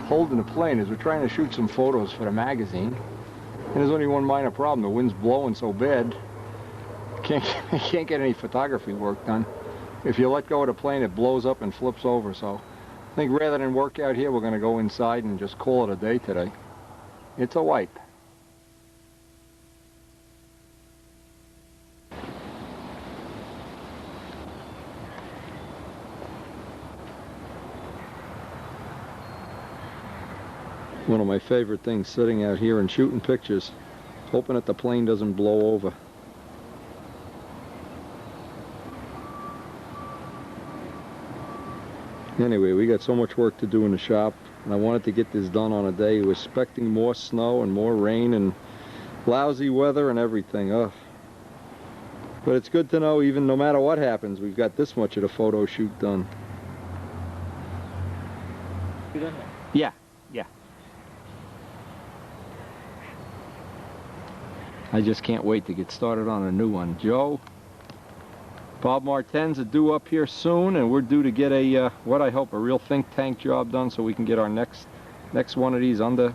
holding the plane is we're trying to shoot some photos for the magazine. And there's only one minor problem. The wind's blowing so bad, can't get any photography work done. If you let go of the plane, it blows up and flips over. So I think rather than work out here, we're going to go inside and just call it a day today. It's a wipe. One of my favorite things, sitting out here and shooting pictures, hoping that the plane doesn't blow over. Anyway, we got so much work to do in the shop, and I wanted to get this done on a day. We're expecting more snow and more rain and lousy weather and everything. Ugh. But it's good to know, even no matter what happens, we've got this much of the photo shoot done. Yeah. I just can't wait to get started on a new one. Joe, Bob Martens are due up here soon, and we're due to get a, what I hope, a real think tank job done so we can get our next one of these under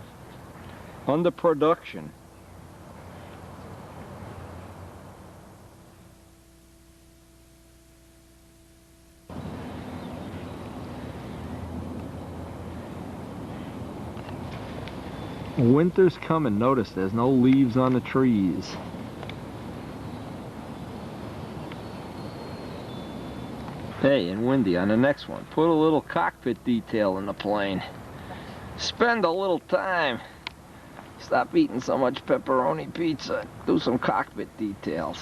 production. Winter's coming. Notice there's no leaves on the trees. Hey, and Wendy, on the next one, put a little cockpit detail in the plane. Spend a little time. Stop eating so much pepperoni pizza. Do some cockpit details.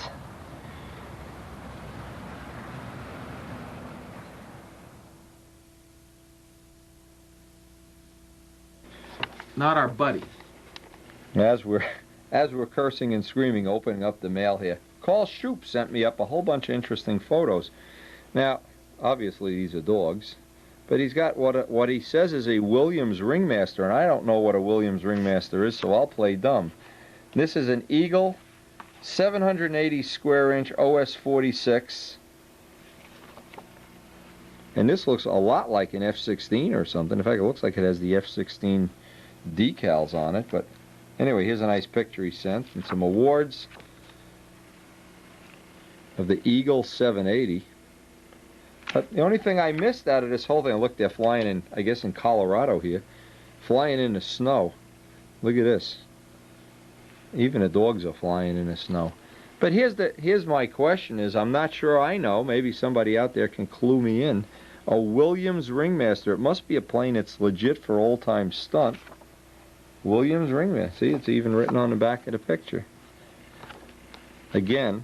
Not our buddy. As we're cursing and screaming, opening up the mail here, Carl Shoup sent me up a whole bunch of interesting photos. Now, obviously these are dogs, but he's got what he says is a Williams Ringmaster, and I don't know what a Williams Ringmaster is, so I'll play dumb. This is an Eagle 780 square inch OS 46, and this looks a lot like an F-16 or something. In fact, it looks like it has the F-16 decals on it. But anyway, here's a nice picture he sent and some awards of the Eagle 780. But the only thing I missed out of this whole thing, look, they're flying in, I guess in Colorado here, flying in the snow. Look at this. Even the dogs are flying in the snow. But here's my question is, I'm not sure I know, maybe somebody out there can clue me in. A Williams Ringmaster, it must be a plane that's legit for old-time stunt. Williams Ringmaster. See, it's even written on the back of the picture. Again,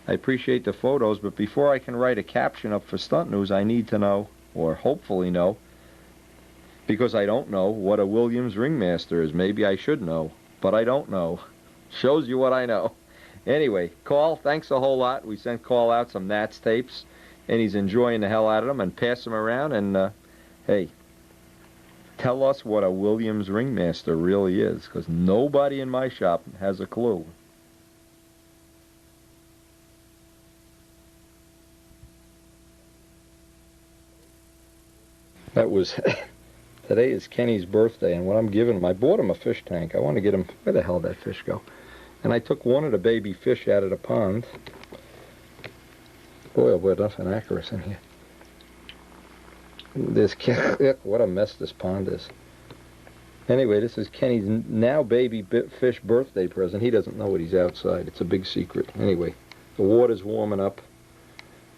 I appreciate the photos, but before I can write a caption up for Stunt News, I need to know, or hopefully know, because I don't know what a Williams Ringmaster is. Maybe I should know, but I don't know. Shows you what I know. Anyway, Carl, thanks a whole lot. We sent Carl out some Nats tapes, and he's enjoying the hell out of them, and pass them around, and hey, tell us what a Williams Ringmaster really is, because nobody in my shop has a clue. That was, today is Kenny's birthday, and what I'm giving him, I bought him a fish tank. I want to get him, where the hell did that fish go? And I took one of the baby fish out of the pond. Boy, oh boy, nothing accurate in here. This what a mess this pond is. Anyway, this is Kenny's now baby fish birthday present. He doesn't know it. He's outside. It's a big secret. Anyway, the water's warming up,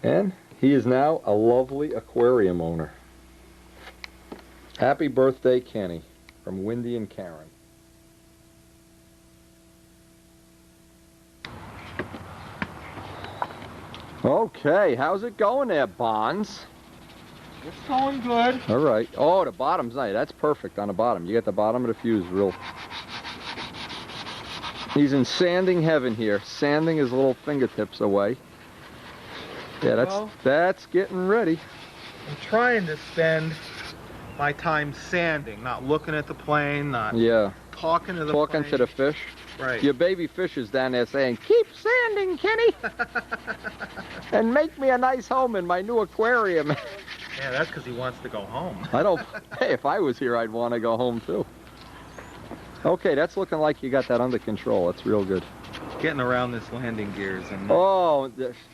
and he is now a lovely aquarium owner. Happy birthday, Kenny, from Wendy and Karen. Okay, how's it going there, Bonds? It's going good. All right. Oh, the bottom's nice. That's perfect on the bottom. You got the bottom of the fuse real. He's in sanding heaven here, sanding his little fingertips away. Yeah, that's getting ready. I'm trying to spend my time sanding, not looking at the plane, not talking to the talking plane. To the fish. Right. Your baby fish is down there saying, "Keep sanding, Kenny, and make me a nice home in my new aquarium." Yeah, that's because he wants to go home. I don't. Hey, if I was here, I'd want to go home too. Okay, that's looking like you got that under control. That's real good. Getting around this landing gears and. Oh,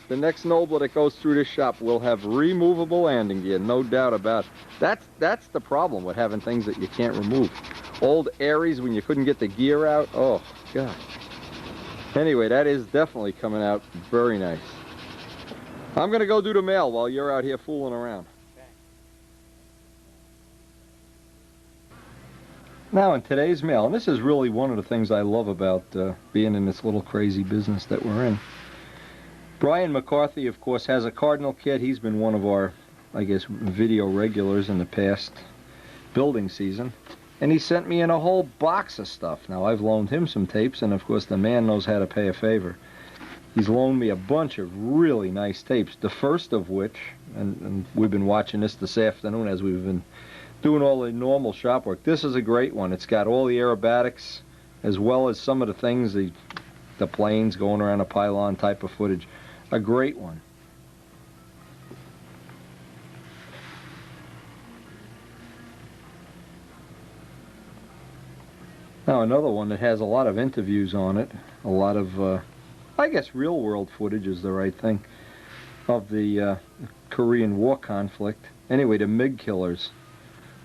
the next Nobler that goes through this shop will have removable landing gear, no doubt about it. That's the problem with having things that you can't remove. Old Aries when you couldn't get the gear out. Oh God. Anyway, that is definitely coming out very nice. I'm gonna go do the mail while you're out here fooling around. Now in today's mail, and this is really one of the things I love about being in this little crazy business that we're in. Brian McCarthy, of course, has a Cardinal kit. He's been one of our, I guess, video regulars in the past building season. And he sent me in a whole box of stuff. Now, I've loaned him some tapes, and of course, the man knows how to pay a favor. He's loaned me a bunch of really nice tapes, the first of which, and we've been watching this afternoon as we've been doing all the normal shop work. This is a great one. It's got all the aerobatics as well as some of the things, the planes going around a pylon type of footage. A great one. Now another one that has a lot of interviews on it, a lot of, I guess real world footage is the right thing, of the Korean War conflict. Anyway, the MiG killers.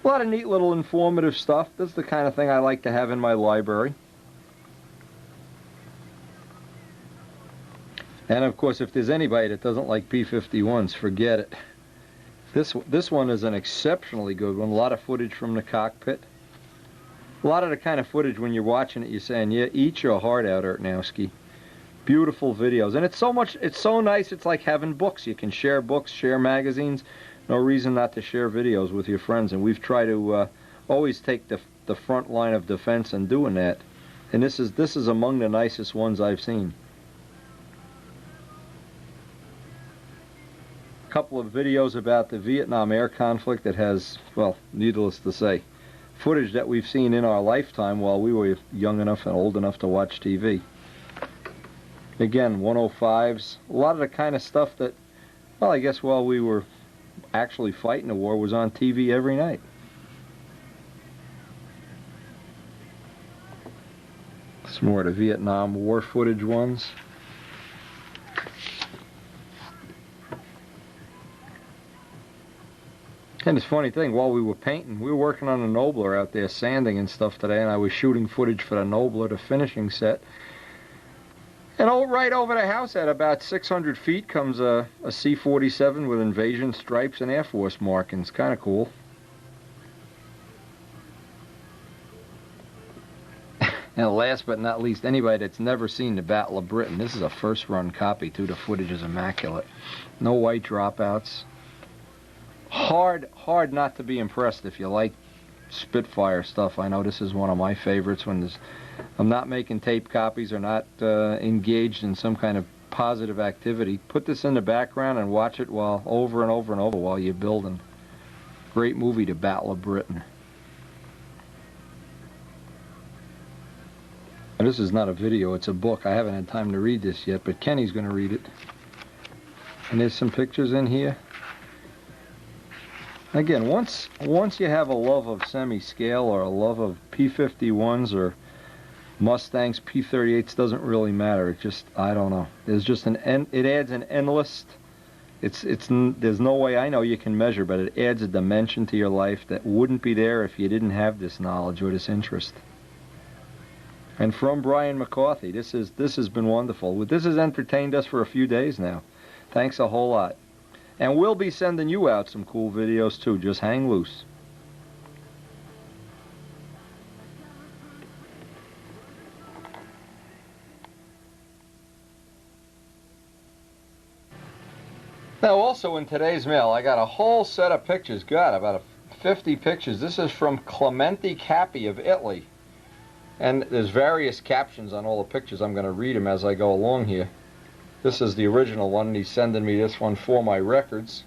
A lot of neat little informative stuff. This is the kind of thing I like to have in my library. And of course, if there's anybody that doesn't like P-51s, forget it. This one is an exceptionally good one. A lot of footage from the cockpit. A lot of the kind of footage when you're watching it, you're saying, yeah, eat your heart out, Ertnowski. Beautiful videos. And it's so nice, it's like having books. You can share books, share magazines. No reason not to share videos with your friends, and we've tried to always take the front line of defense in doing that. And this is among the nicest ones I've seen. A couple of videos about the Vietnam air conflict that has, well, needless to say, footage that we've seen in our lifetime while we were young enough and old enough to watch TV. Again, 105s, a lot of the kind of stuff that, well, I guess while we were actually fighting the war was on TV every night. Some more of the Vietnam War footage ones. And it's a funny thing, while we were painting, we were working on a Nobler out there, sanding and stuff today, and I was shooting footage for the Nobler, the finishing set. And right over the house at about 600 feet comes a C-47 with invasion stripes and Air Force markings. Kind of cool. And last but not least, anybody that's never seen the Battle of Britain, this is a first-run copy, too. The footage is immaculate. No white dropouts. Hard not to be impressed if you like Spitfire stuff. I know this is one of my favorites when I'm not making tape copies or not engaged in some kind of positive activity. Put this in the background and watch it over and over and over while you're building. Great movie, The Battle of Britain. And this is not a video, it's a book. I haven't had time to read this yet, but Kenny's going to read it. And there's some pictures in here. Again, once you have a love of semi-scale or a love of P-51s or Mustangs, P-38s, doesn't really matter. It just, I don't know. There's just it adds an endless, there's no way I know you can measure, but it adds a dimension to your life that wouldn't be there if you didn't have this knowledge or this interest. And from Brian McCarthy, this has been wonderful. This has entertained us for a few days now. Thanks a whole lot. And we'll be sending you out some cool videos too. Just hang loose. Now also in today's mail, I got a whole set of pictures. God, about 50 pictures. This is from Clementi Capi of Italy. And there's various captions on all the pictures. I'm going to read them as I go along here. This is the original one, and he's sending me this one for my records.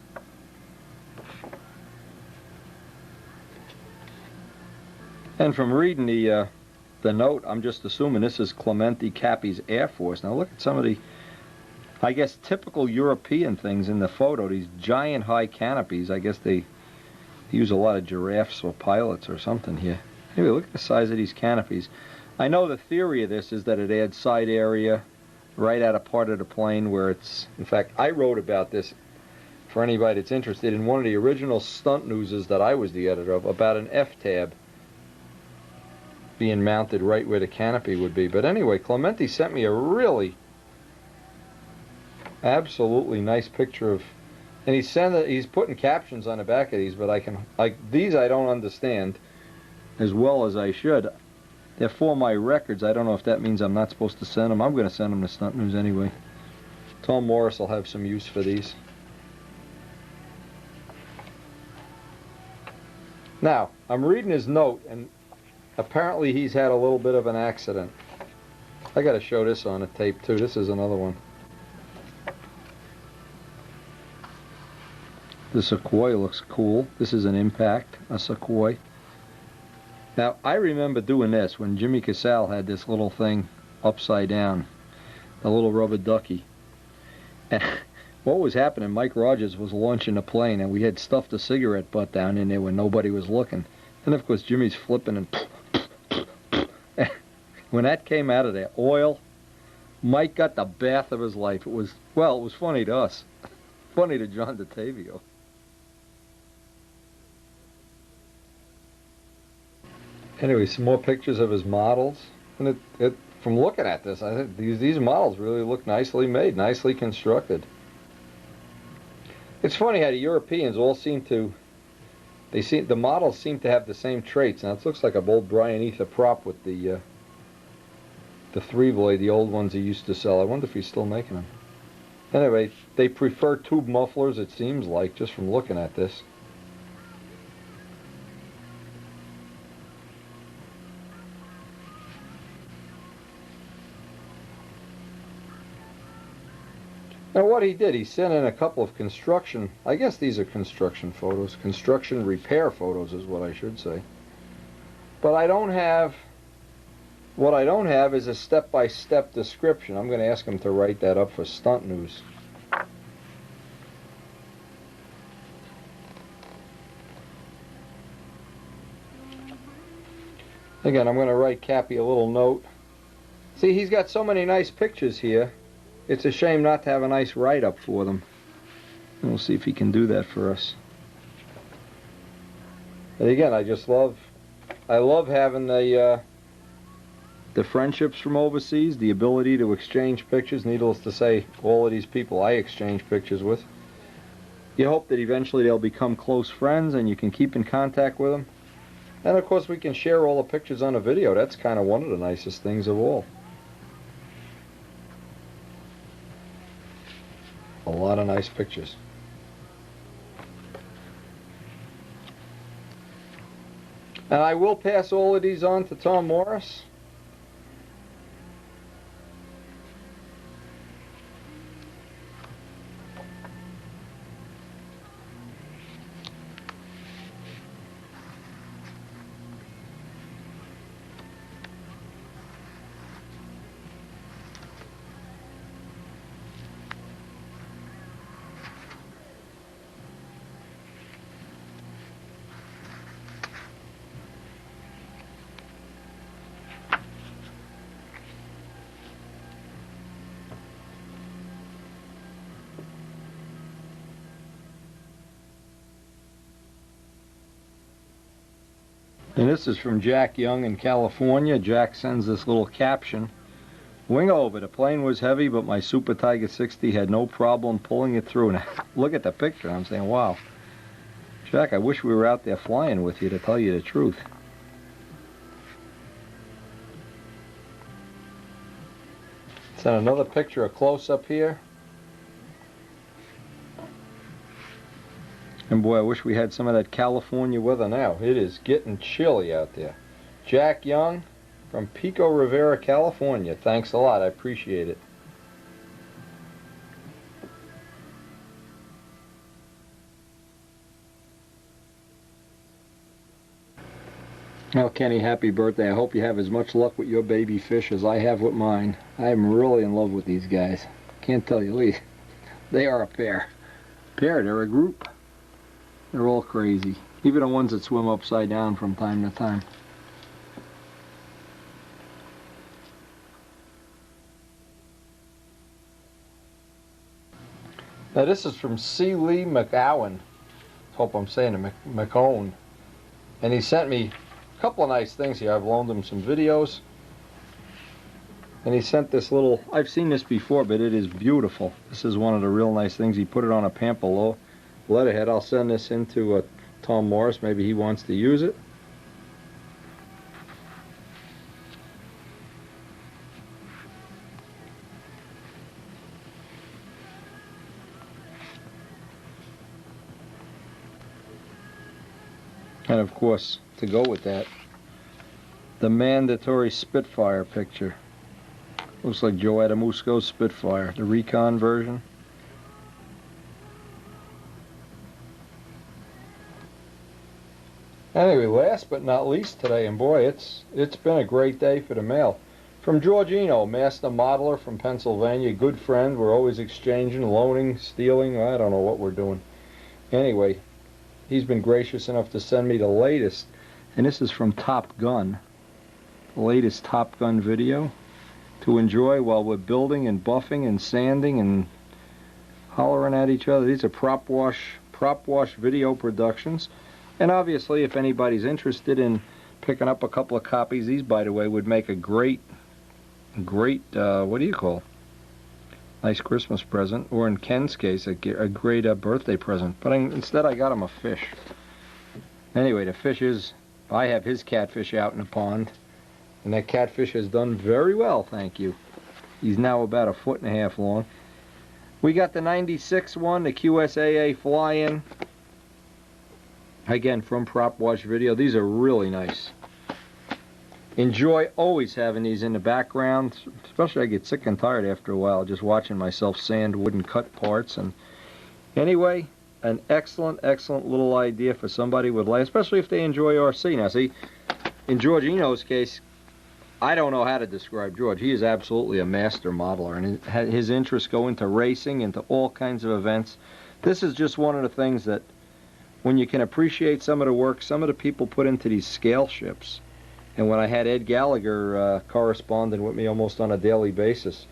And from reading the note, I'm just assuming this is Clementi Capi's Air Force. Now look at some of the I guess, typical European things in the photo. These giant high canopies. I guess they use a lot of giraffes or pilots or something here. Anyway, look at the size of these canopies. I know the theory of this is that it adds side area right at a part of the plane where it's... In fact, I wrote about this for anybody that's interested in one of the original stunt newses that I was the editor of, about an F-tab being mounted right where the canopy would be. But anyway, Clementi sent me a really absolutely nice picture of... And he's putting captions on the back of these, but these I don't understand as well as I should. They're for my records. I don't know if that means I'm not supposed to send them. I'm going to send them to Stunt News anyway. Tom Morris will have some use for these. Now, I'm reading his note, and apparently he's had a little bit of an accident. I got to show this on a tape too. This is another one. The Sequoia looks cool. This is an Impact, a Sequoia. Now, I remember doing this when Jimmy Casale had this little thing upside down, a little rubber ducky. And what was happening, Mike Rogers was launching a plane, and we had stuffed a cigarette butt down in there when nobody was looking. And, of course, Jimmy's flipping, and when that came out of there, oil, Mike got the bath of his life. It was funny to us. Funny to John DeTavio. Anyway, some more pictures of his models. And from looking at this, I think these models really look nicely made, nicely constructed. It's funny how the Europeans all seem to... the models seem to have the same traits. Now, it looks like a old Brian Ether prop with the 3-blade, the old ones he used to sell. I wonder if he's still making them. Anyway, they prefer tube mufflers, it seems like, just from looking at this. Now what he did, he sent in a couple of construction, I guess these are construction photos, construction repair photos is what I should say. But what I don't have is a step-by-step description. I'm going to ask him to write that up for Stunt News. Again, I'm going to write Cappy a little note. See, he's got so many nice pictures here. It's a shame not to have a nice write-up for them. And we'll see if he can do that for us. And again, I love having the friendships from overseas, the ability to exchange pictures. Needless to say, all of these people I exchange pictures with. You hope that eventually they'll become close friends and you can keep in contact with them. And of course we can share all the pictures on a video. That's kind of one of the nicest things of all. A lot of nice pictures. And I will pass all of these on to Tom Morris. And this is from Jack Young in California. Jack sends this little caption. Wing over. The plane was heavy, but my Super Tiger 60 had no problem pulling it through. And look at the picture. I'm saying, wow. Jack, I wish we were out there flying with you, to tell you the truth. Send another picture, a close-up here. And boy, I wish we had some of that California weather now. It is getting chilly out there. Jack Young from Pico Rivera, California. Thanks a lot. I appreciate it. Well, Kenny, happy birthday. I hope you have as much luck with your baby fish as I have with mine. I am really in love with these guys. Can't tell you, they are a pair. They're a group. They're all crazy. Even the ones that swim upside down from time to time. Now this is from C. Lee McGowan. Hope I'm saying it, McCone. And he sent me a couple of nice things here. I've loaned him some videos. And he sent this little, I've seen this before, but it is beautiful. This is one of the real nice things. He put it on a Pampalo letterhead. I'll send this into Tom Morris. Maybe he wants to use it. And of course, to go with that, the mandatory Spitfire picture. Looks like Joe Adamusco's Spitfire, the Recon version. Anyway, last but not least today, and boy, it's been a great day for the mail. From Georgino, master modeler from Pennsylvania, good friend. We're always exchanging, loaning, stealing. I don't know what we're doing. Anyway, he's been gracious enough to send me the latest, and this is from Top Gun, the latest Top Gun video to enjoy while we're building and buffing and sanding and hollering at each other. These are prop wash video productions, and obviously if anybody's interested in picking up a couple of copies, these, by the way, would make a great what do you call, nice Christmas present, or in Ken's case, a great birthday present. But instead I got him a fish. Anyway, the fish is, I have his catfish out in the pond, and that catfish has done very well, thank you. He's now about 1.5 feet long. We got the 96 one, the QSAA fly-in. Again, from Prop Wash Video. These are really nice. Enjoy always having these in the background, especially I get sick and tired after a while just watching myself sand wood and cut parts. And anyway, an excellent little idea for somebody with life, especially if they enjoy RC. Now see, in Georgino's case, I don't know how to describe George. He is absolutely a master modeler, and his interests go into racing, into all kinds of events. This is just one of the things that, when you can appreciate some of the work some of the people put into these scale ships. And when I had Ed Gallagher corresponding with me almost on a daily basis,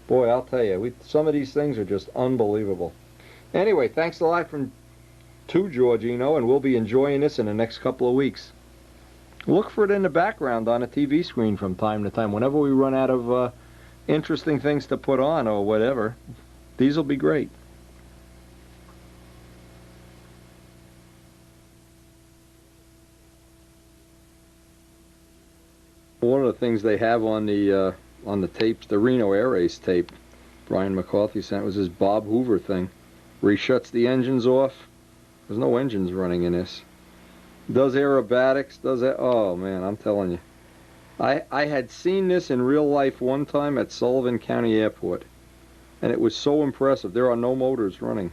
boy, I'll tell you, some of these things are just unbelievable. Anyway, thanks a lot to Georgino, and we'll be enjoying this in the next couple of weeks. Look for it in the background on a TV screen from time to time. Whenever we run out of interesting things to put on or whatever, these will be great. One of the things they have on the tapes, the Reno Air Race tape, Brian McCarthy sent, was this Bob Hoover thing, where he shuts the engines off. There's no engines running in this. Does aerobatics, does that? Oh man, I'm telling you. I had seen this in real life one time at Sullivan County Airport, and it was so impressive. There are no motors running.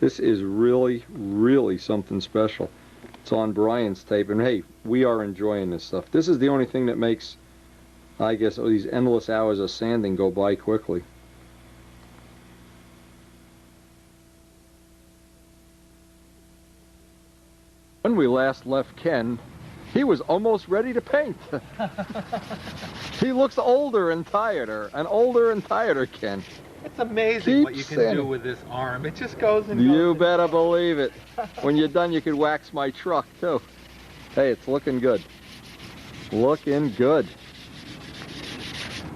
This is really something special. It's on Brian's tape, and hey, we are enjoying this stuff. This is the only thing that makes, I guess, these endless hours of sanding go by quickly. When we last left Ken, he was almost ready to paint. He looks older and tireder, Ken. It's amazing what you can do with this arm. It just goes and goes. You better believe it. When you're done, you could wax my truck, too. Hey, it's looking good. Looking good.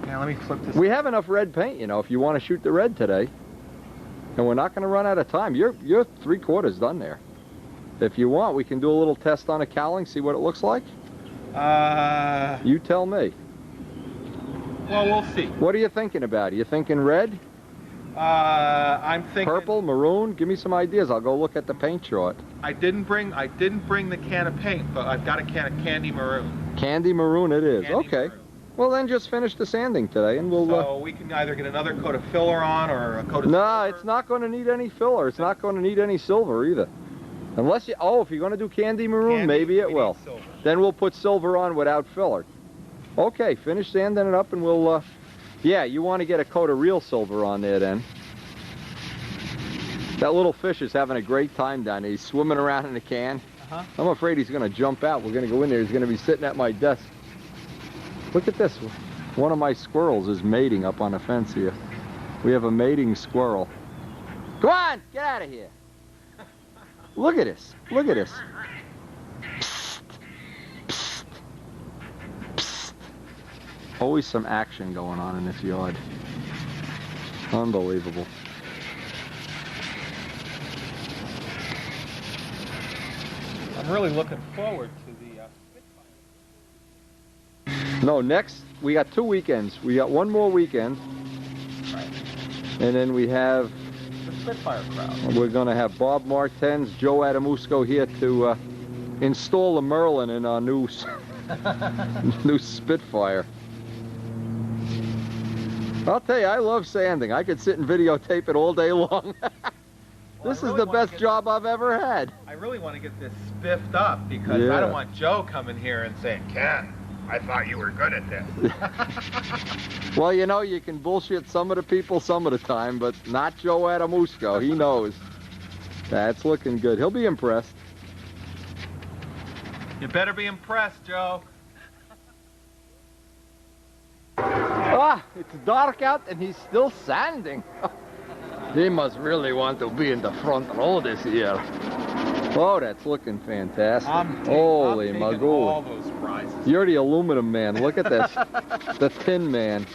Now, let me flip this. We have enough red paint, you know, if you want to shoot the red today. And we're not going to run out of time. You're 3/4 done there. If you want, we can do a little test on a cowling, see what it looks like. You tell me. Well, we'll see. What are you thinking about? Are you thinking red? I'm thinking purple, maroon. Give me some ideas. I'll go look at the paint chart. I didn't bring the can of paint, but I've got a can of candy maroon. Candy maroon it is. Candy okay. Maroon. Well, then just finish the sanding today, and we'll. So we can either get another coat of filler on or a coat of. No, silver. It's not going to need any filler. It's not going to need any silver either. Unless you. Oh, if you're going to do candy maroon, maybe it will. Then we'll put silver on without filler. Okay, finish sanding it up, and we'll Yeah, you want to get a coat of real silver on there then. That little fish is having a great time down there. He's swimming around in the can. I'm afraid he's going to jump out. We're going to go in there. He's going to be sitting at my desk. Look at this. One of my squirrels is mating up on a fence here. We have a mating squirrel. Come on, get out of here. Look at this. Look at this. Psst. Psst. Psst. Always some action going on in this yard. Unbelievable. I'm really looking forward to the Spitfire. No, next, we got 2 weekends. We got one more weekend. Right. And then we have... the Spitfire crowd. We're going to have Bob Martens, Joe Adamusco here to install the Merlin in our new, new Spitfire. I'll tell you, I love sanding. I could sit and videotape it all day long. This is the best job I've ever had. I really want to get this spiffed up because I don't want Joe coming here and saying, Ken, I thought you were good at this. Well, you know, you can bullshit some of the people some of the time, but not Joe Adamusco. He knows. That's looking good. He'll be impressed. You better be impressed, Joe. Ah, it's dark out and he's still sanding. He must really want to be in the front row this year. Oh, that's looking fantastic. Holy magoo. All those prizes. You're the aluminum man. Look at this. The tin man.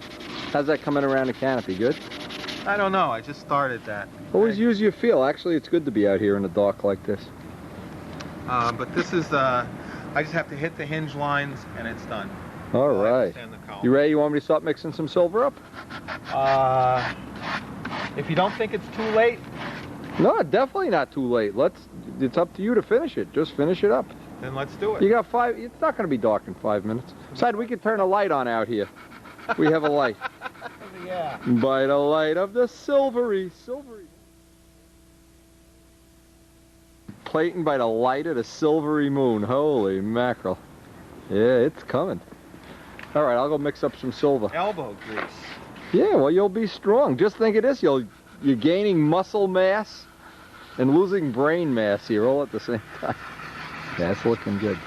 How's that coming around the canopy? Good? I don't know. I just started that. Always use your feel. Actually, it's good to be out here in the dark like this. But this is, I just have to hit the hinge lines and it's done. All right. You ready? You want me to start mixing some silver up? If you don't think it's too late. No, definitely not too late. It's up to you to finish it. Just finish it up. Then let's do it. You got 5, it's not going to be dark in 5 minutes. Besides, we could turn a light on out here. We have a light. Yeah. By the light of the silvery. Plating by the light of the silvery moon. Holy mackerel. Yeah, it's coming. All right, I'll go mix up some silver. Elbow grease. Yeah, well, you'll be strong. Just think of this. You're gaining muscle mass and losing brain mass here all at the same time. Yeah, it's looking good.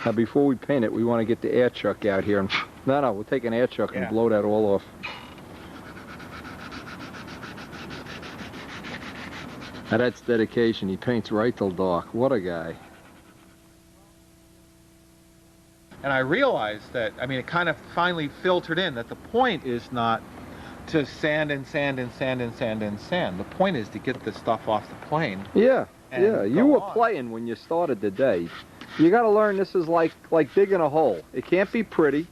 Now, before we paint it, we want to get the air chuck out here. No, we'll take an air chuck and blow that all off. Now, that's dedication. He paints right till dark. What a guy. And I realized that, I mean, it kind of finally filtered in that the point is not to sand and sand and sand and sand and sand. The point is to get the stuff off the plane. Yeah, yeah. You were playing when you started the day. You got to learn this is like digging a hole. It can't be pretty.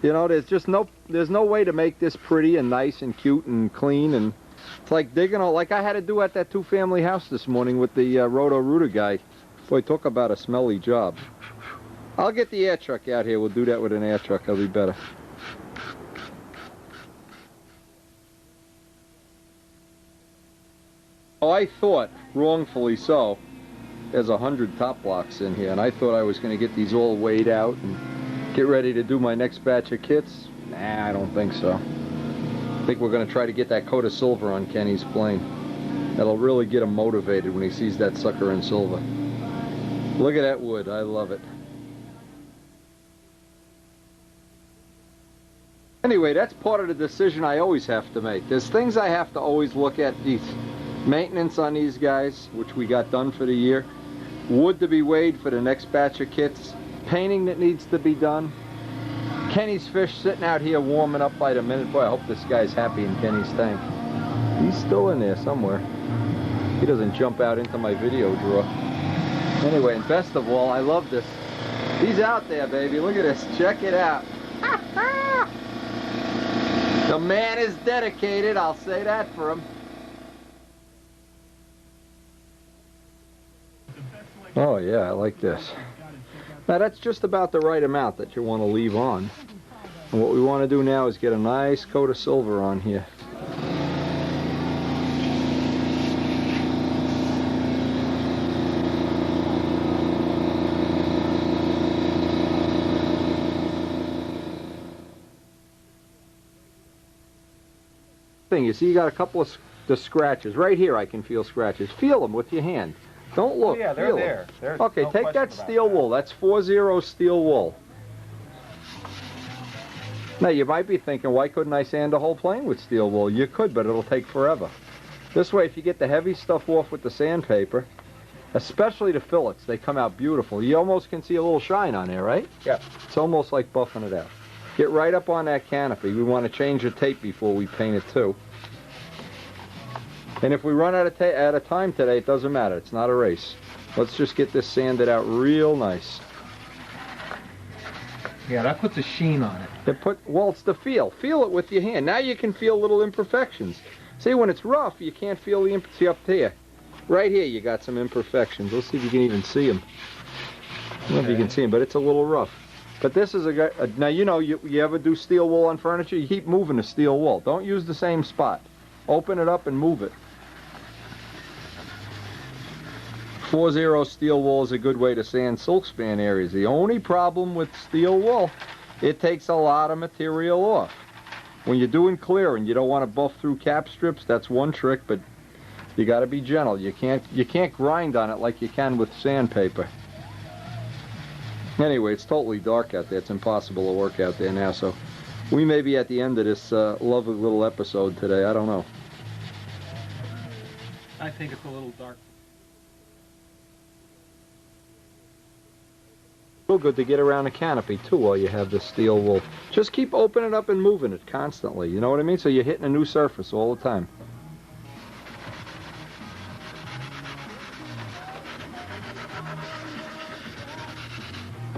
You know, there's no way to make this pretty and nice and cute and clean. And it's like digging a, like I had to do at that 2-family house this morning with the Roto-Rooter guy. Boy, talk about a smelly job. I'll get the air truck out here. We'll do that with an air truck. It'll be better. Oh, I thought, wrongfully so, there's 100 top blocks in here, and I thought I was going to get these all weighed out and get ready to do my next batch of kits. Nah, I don't think so. I think we're going to try to get that coat of silver on Kenny's plane. That'll really get him motivated when he sees that sucker in silver. Look at that wood. I love it. Anyway, that's part of the decision I always have to make. There's things I have to always look at. These maintenance on these guys, which we got done for the year. Wood to be weighed for the next batch of kits. Painting that needs to be done. Kenny's fish sitting out here warming up by the minute. Boy, I hope this guy's happy in Kenny's tank. He's still in there somewhere. He doesn't jump out into my video drawer. Anyway, and best of all, I love this. He's out there, baby. Look at this. Check it out. The man is dedicated, I'll say that for him. Oh yeah, I like this. Now that's just about the right amount that you want to leave on. And what we want to do now is get a nice coat of silver on here. thing. You see you got a couple of the scratches. Right here I can feel scratches. Feel them with your hand. Don't look. Oh, yeah, they're feel there. them. There's Okay, no take question that about steel that. wool. That's 4-0 steel wool. Now you might be thinking, why couldn't I sand the whole plane with steel wool? You could, but it'll take forever. This way, if you get the heavy stuff off with the sandpaper, especially the fillets, they come out beautiful. You almost can see a little shine on there, right? Yeah. It's almost like buffing it out. Get right up on that canopy. We want to change the tape before we paint it too. And if we run out of time today, it doesn't matter. It's not a race. Let's just get this sanded out real nice. Yeah, that puts a sheen on it. Well, it's the feel. Feel it with your hand. Now you can feel little imperfections. See, when it's rough, you can't feel the see up here. Right here, you got some imperfections. Let's see if you can even see them. I don't know if you can see them, but it's a little rough. But this is now you know, you ever do steel wool on furniture? You keep moving the steel wool. Don't use the same spot. Open it up and move it. 4-0 steel wool is a good way to sand silk span areas. The only problem with steel wool, it takes a lot of material off. When you're doing clearing, you don't want to buff through cap strips. That's one trick, but you got to be gentle. You can't grind on it like you can with sandpaper. Anyway, it's totally dark out there. It's impossible to work out there now, so we may be at the end of this lovely little episode today. I don't know. I think it's a little dark. Real good to get around the canopy too while you have the steel wool. Just keep opening it up and moving it constantly. You know what I mean? So you're hitting a new surface all the time.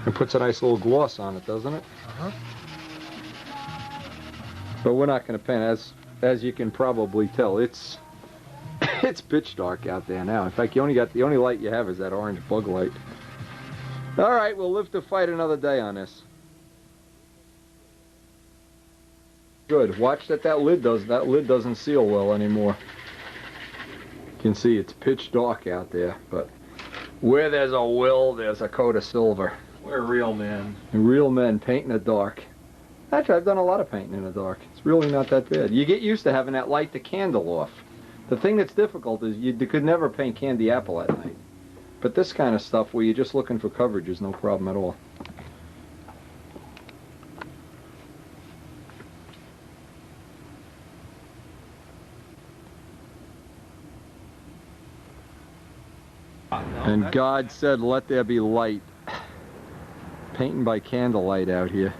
It puts a nice little gloss on it, doesn't it? Uh-huh. But we're not going to paint, as you can probably tell. It's pitch dark out there now. In fact, the only light you have is that orange bug light. All right, we'll live to fight another day on this. Good. Watch that lid doesn't seal well anymore. You can see it's pitch dark out there, but where there's a will, there's a coat of silver. We're real men. And real men paint in the dark. Actually, I've done a lot of painting in the dark. It's really not that bad. You get used to having that light the candle off. The thing that's difficult is you could never paint candy apple at night. But this kind of stuff where you're just looking for coverage is no problem at all. And God said, let there be light. Painting by candlelight out here.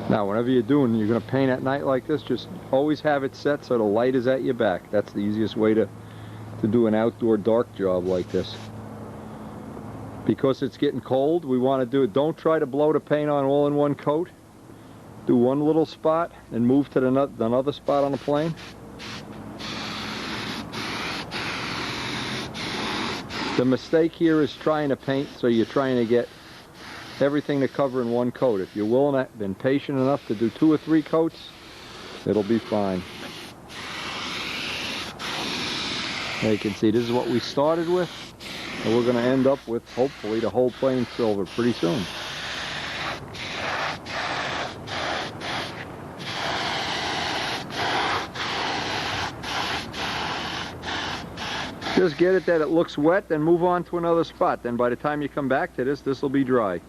Now, whenever you're going to paint at night like this, just always have it set so the light is at your back. That's the easiest way to do an outdoor dark job like this. Because it's getting cold, we want to do it. Don't try to blow the paint on all in one coat. Do one little spot and move to another spot on the plane. The mistake here is trying to paint so you're trying to get everything to cover in one coat. If you're willing to, been patient enough to do 2 or 3 coats, it'll be fine. Now you can see this is what we started with, and we're going to end up with hopefully the whole plane silver pretty soon. Just get it that it looks wet, then move on to another spot. Then by the time you come back to this will be dry.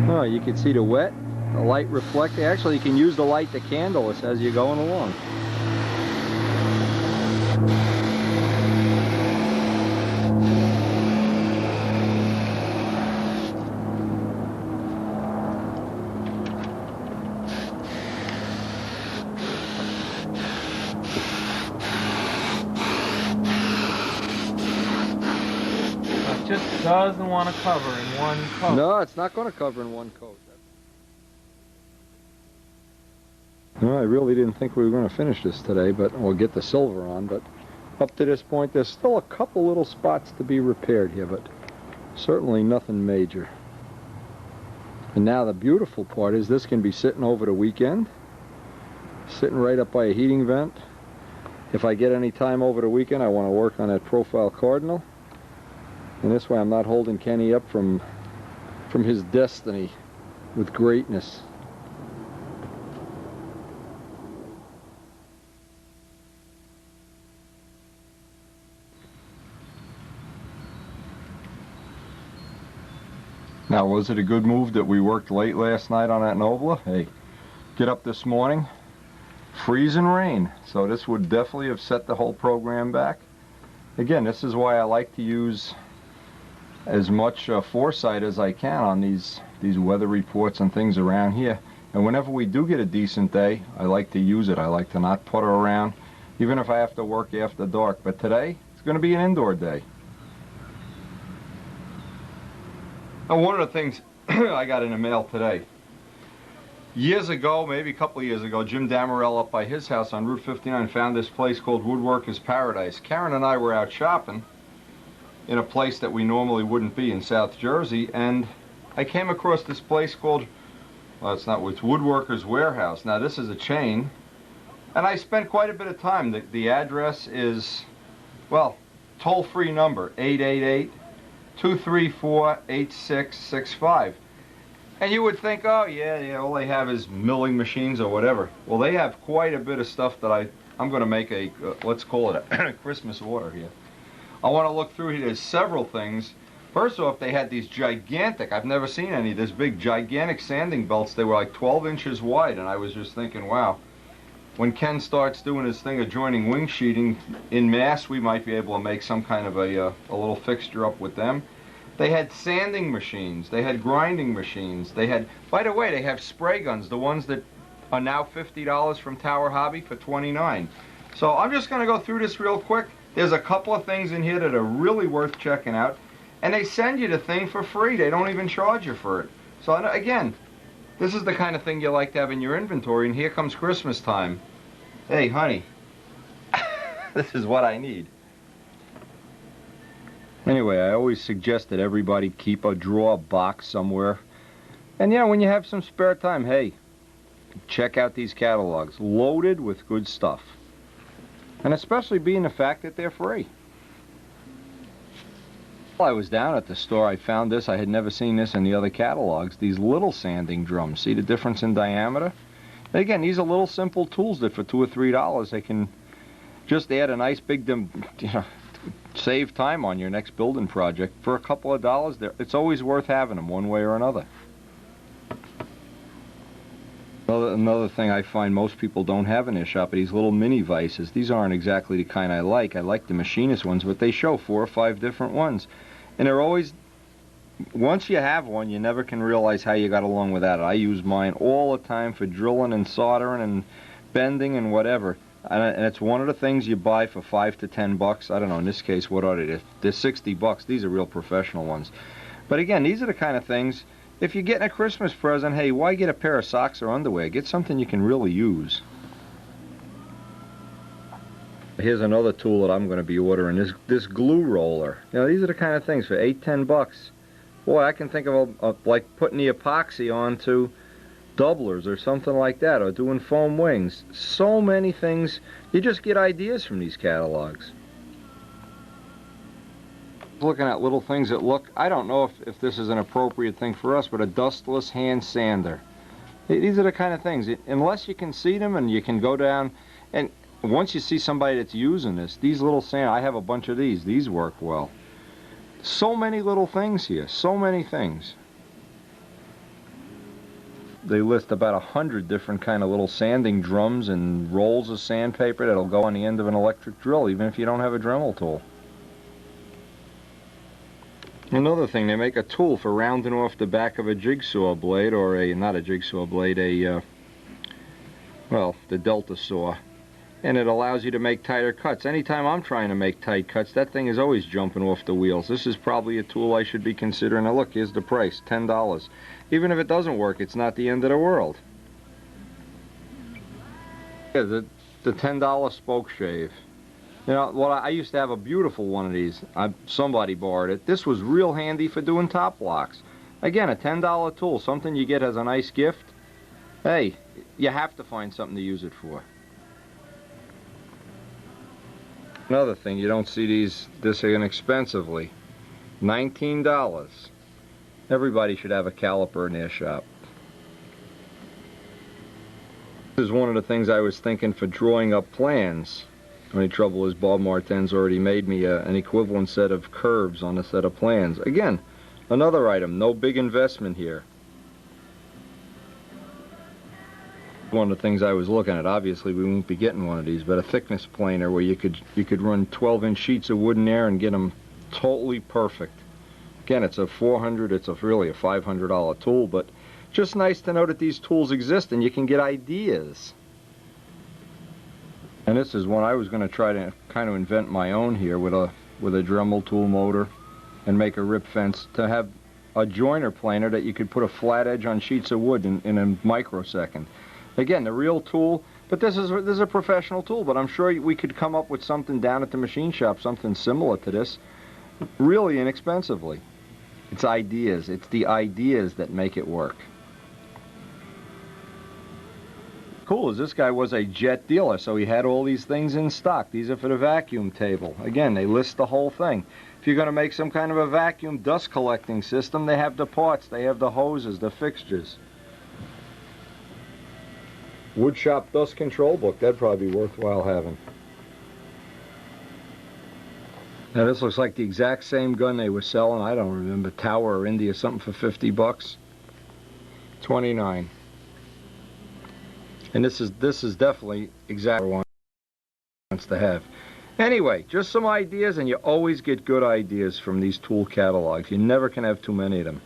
Oh, you can see the wet. The light reflecting. Actually, you can use the light to candle us as you're going along. It just doesn't want to cover in one coat. No, it's not going to cover in one coat. Well, I really didn't think we were going to finish this today, but we'll get the silver on. But up to this point, there's still a couple little spots to be repaired here, but certainly nothing major. And now the beautiful part is this can be sitting over the weekend, sitting right up by a heating vent. If I get any time over the weekend, I want to work on that profile Cardinal. And this way I'm not holding Kenny up from his destiny with greatness. Now, was it a good move that we worked late last night on that Nobla? Hey, get up this morning, freeze and rain. So this would definitely have set the whole program back. Again, this is why I like to use as much foresight as I can on these weather reports and things around here. And whenever we do get a decent day, I like to use it. I like to not putter around, even if I have to work after dark. But today, it's going to be an indoor day. Now, one of the things I got in the mail today, years ago, maybe a couple of years ago, Jim Damarell up by his house on Route 59 found this place called Woodworker's Paradise. Karen and I were out shopping in a place that we normally wouldn't be in South Jersey, and I came across this place called, well, it's Woodworker's Warehouse. Now, this is a chain, and I spent quite a bit of time. The address is, well, toll-free number, 888-234-8665. And you would think, oh, yeah, all they have is milling machines or whatever. Well, they have quite a bit of stuff that I'm going to make a, let's call it a Christmas order here. I want to look through here. There's several things. First off, they had these gigantic, I've never seen any, this big gigantic sanding belts. They were like 12 inches wide, and I was just thinking, wow, when Ken starts doing his thing of joining wing sheeting in mass, we might be able to make some kind of a little fixture up with them. They had sanding machines. They had grinding machines. They had, by the way, they have spray guns, the ones that are now $50 from Tower Hobby for $29. So I'm just going to go through this real quick. There's a couple of things in here that are really worth checking out. And they send you the thing for free. They don't even charge you for it. So again, this is the kind of thing you like to have in your inventory. And here comes Christmas time. Hey, honey, this is what I need. Anyway, I always suggest that everybody keep a drawer box somewhere. And yeah, when you have some spare time, hey, check out these catalogs. Loaded with good stuff. And especially being the fact that they're free. While I was down at the store, I found this. I had never seen this in the other catalogs. These little sanding drums. See the difference in diameter? And again, these are little simple tools that for $2 or $3 they can just add a nice big, save time on your next building project. For a couple of dollars, it's always worth having them one way or another. Another thing I find most people don't have in their shop are these little mini vices. These aren't exactly the kind I like. I like the machinist ones, but they show 4 or 5 different ones. And they're always, once you have one, you never can realize how you got along without it. I use mine all the time for drilling and soldering and bending and whatever. And it's one of the things you buy for $5 to $10. I don't know, in this case, what are they? They're $60. These are real professional ones. But again, these are the kind of things, if you're getting a Christmas present, hey, why get a pair of socks or underwear? Get something you can really use. Here's another tool that I'm going to be ordering, this glue roller. You know, these are the kind of things for $8, $10. Boy, I can think of like putting the epoxy onto doublers or something like that, or doing foam wings. So many things. You just get ideas from these catalogs. Looking at little things that look, I don't know if this is an appropriate thing for us, but a dustless hand sander. These are the kind of things, unless you can see them and you can go down, and once you see somebody that's using this, these little sand, I have a bunch of these work well. So many little things here, so many things. They list about 100 different kind of little sanding drums and rolls of sandpaper that'll go on the end of an electric drill, even if you don't have a Dremel tool. Another thing, they make a tool for rounding off the back of a jigsaw blade, or not a jigsaw blade, well, the Delta saw. And it allows you to make tighter cuts. Anytime I'm trying to make tight cuts, that thing is always jumping off the wheels. This is probably a tool I should be considering. Now look, here's the price, $10. Even if it doesn't work, it's not the end of the world. Yeah, the $10 spoke shave. You know, well, I used to have a beautiful one of these. Somebody borrowed it. This was real handy for doing top blocks. Again, a $10 tool, something you get as a nice gift. Hey, you have to find something to use it for. Another thing, you don't see these this inexpensively. $19. Everybody should have a caliper in their shop. This is one of the things I was thinking for drawing up plans. The only trouble is Bob Martin's already made me an equivalent set of curves on a set of plans. Again, another item, no big investment here. One of the things I was looking at, obviously we won't be getting one of these, but a thickness planer where you could run 12-inch sheets of wood in there and get them totally perfect. Again, it's a really a $500 tool, but just nice to know that these tools exist and you can get ideas. And this is one I was going to try to kind of invent my own here with a Dremel tool motor and make a rip fence to have a joiner planer that you could put a flat edge on sheets of wood in a microsecond. Again, the real tool, but this is a professional tool, but I'm sure we could come up with something down at the machine shop, something similar to this, really inexpensively. It's ideas. It's the ideas that make it work. Cool is this guy was a jet dealer, so he had all these things in stock. These are for the vacuum table. Again, they list the whole thing. If you're going to make some kind of a vacuum dust collecting system, they have the parts, they have the hoses, the fixtures. Woodshop dust control book, that'd probably be worthwhile having. Now this looks like the exact same gun they were selling, I don't remember, Tower or India, something for 50 bucks. 29. And this is definitely exactly what one wants to have. Anyway, just some ideas, and you always get good ideas from these tool catalogs. You never can have too many of them.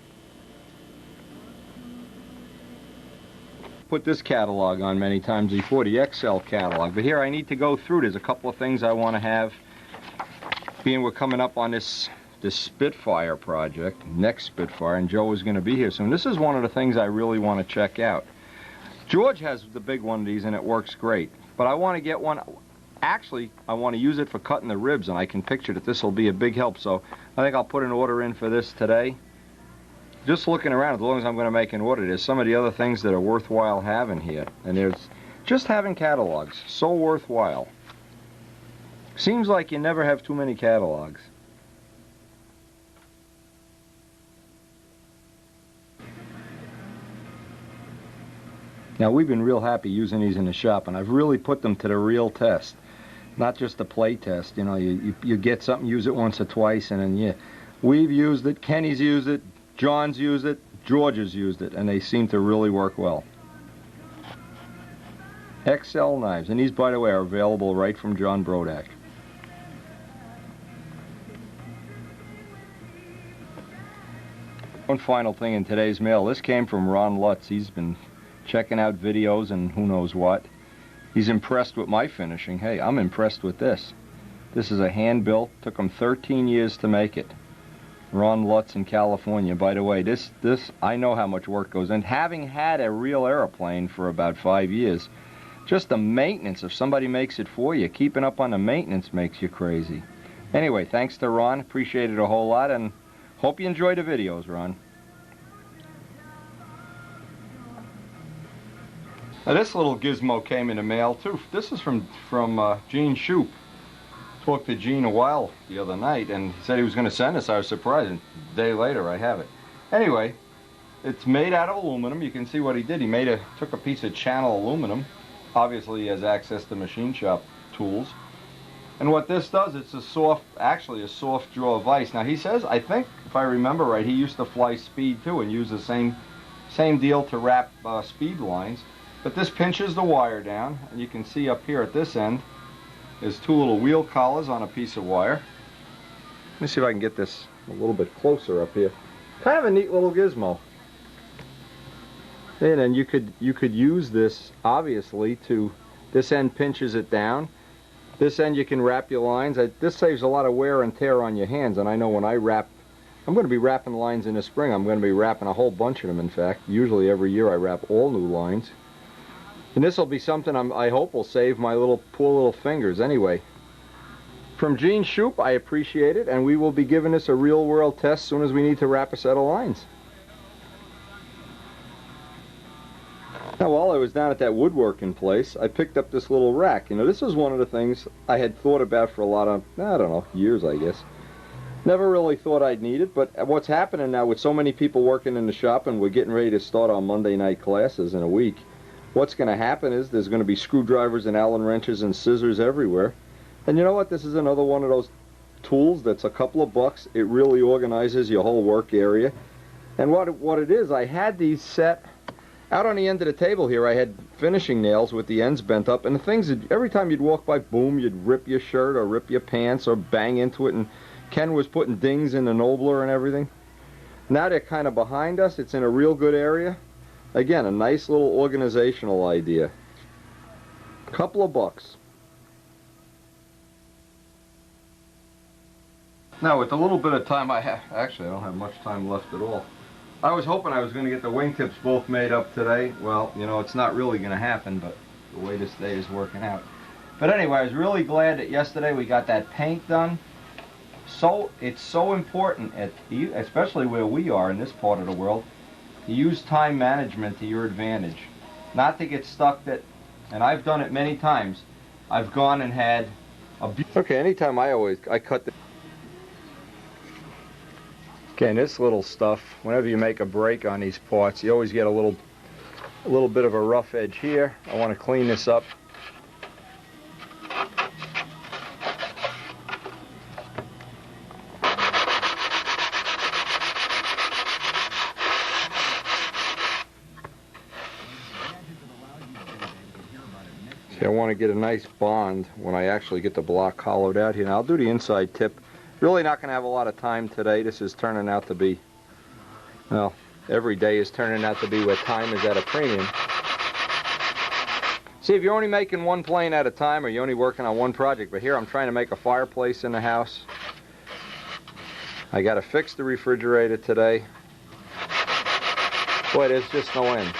Put this catalog on many times before, the Excel catalog, but here I need to go through. There's a couple of things I want to have, being we're coming up on this Spitfire project, next Spitfire, and Joe is going to be here soon. This is one of the things I really want to check out. George has the big one of these and it works great, but I want to get one. Actually, I want to use it for cutting the ribs, and I can picture that this will be a big help, so I think I'll put an order in for this today. Just looking around, as long as I'm going to make an order, there's some of the other things that are worthwhile having here, and there's just having catalogs, so worthwhile. Seems like you never have too many catalogs. Now we've been real happy using these in the shop, and I've really put them to the real test, not just the play test. You know, you get something, use it once or twice, and then we've used it, Kenny's used it, John's used it, George has used it, and they seem to really work well. XL knives, and these, by the way, are available right from John Brodak. One final thing in today's mail. This came from Ron Lutz. He's been checking out videos and who knows what. He's impressed with my finishing. Hey, I'm impressed with this. This is a hand-built, took him 13 years to make it. Ron Lutz in California. By the way, this I know how much work goes in. Having had a real airplane for about 5 years, just the maintenance, if somebody makes it for you, keeping up on the maintenance makes you crazy. Anyway, thanks to Ron, appreciate it a whole lot, and hope you enjoy the videos, Ron. Now this little gizmo came in the mail too. This is from Gene Shoup. Talked to Gene a while the other night, and he said he was going to send this. I was surprised, and a day later I have it. Anyway, it's made out of aluminum. You can see what he did. He took a piece of channel aluminum. Obviously he has access to machine shop tools. And what this does, it's actually a soft draw vise. Now he says, I think, if I remember right, he used to fly speed too and use the same deal to wrap speed lines. But this pinches the wire down, and you can see up here at this end, there's two little wheel collars on a piece of wire. Let me see if I can get this a little bit closer up here. Kind of a neat little gizmo. And then you could use this, obviously, this end pinches it down. This end you can wrap your lines. This saves a lot of wear and tear on your hands, and I know when I wrap, I'm going to be wrapping lines in the spring. I'm going to be wrapping a whole bunch of them, in fact. Usually every year I wrap all new lines. And this will be something I hope will save my poor little fingers. Anyway, from Gene Shoup, I appreciate it, and we will be giving this a real world test as soon as we need to wrap a set of lines. Now, while I was down at that woodworking place, I picked up this little rack. You know, this is one of the things I had thought about for a lot of, I don't know, years, I guess. Never really thought I'd need it, but what's happening now with so many people working in the shop, and we're getting ready to start our Monday night classes in a week, what's going to happen is there's going to be screwdrivers and Allen wrenches and scissors everywhere. And you know what? This is another one of those tools that's a couple of bucks. It really organizes your whole work area. And what it is, I had these set out on the end of the table here. I had finishing nails with the ends bent up, and the things that every time you'd walk by, boom, you'd rip your shirt or rip your pants or bang into it, and Ken was putting dings in the Nobler and everything. Now they're kind of behind us. It's in a real good area. Again, a nice little organizational idea. Couple of bucks. Now, with the little bit of time I have, actually I don't have much time left at all. I was hoping I was going to get the wingtips both made up today. Well, you know, it's not really going to happen, but the way this day is working out. But anyway, I was really glad that yesterday we got that paint done. So it's so important, especially where we are in this part of the world, to use time management to your advantage. Not to get stuck that, and I've done it many times, I've gone and had a... Okay, anytime I cut the... Okay, and this little stuff, whenever you make a break on these parts, you always get a little bit of a rough edge here. I want to clean this up. See, I want to get a nice bond when I actually get the block hollowed out here. Now, I'll do the inside tip. Really not going to have a lot of time today. This is turning out to be, well, every day is turning out to be where time is at a premium. See, if you're only making one plane at a time, or you're only working on one project, but here I'm trying to make a fireplace in the house. I got to fix the refrigerator today. Boy, there's just no end.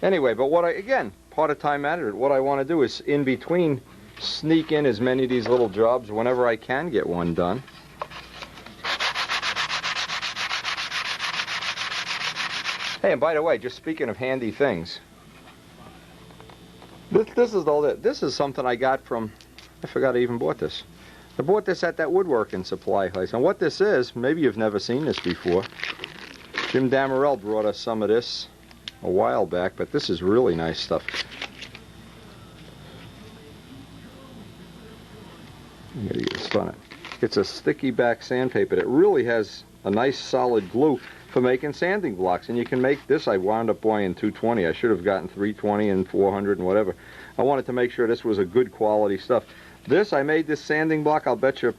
Anyway, but again, part of time management, what I want to do is in between sneak in as many of these little jobs whenever I can get one done. Hey, and by the way, just speaking of handy things, this is something I got from, I forgot I even bought this. I bought this at that woodworking supply place. And what this is, maybe you've never seen this before. Jim Damarel brought us some of this a while back, but this is really nice stuff. I'm going to get this on it. It's a sticky back sandpaper that really has a nice solid glue for making sanding blocks. And you can make this, I wound up buying 220. I should have gotten 320 and 400 and whatever. I wanted to make sure this was a good quality stuff. I made this sanding block, I'll bet you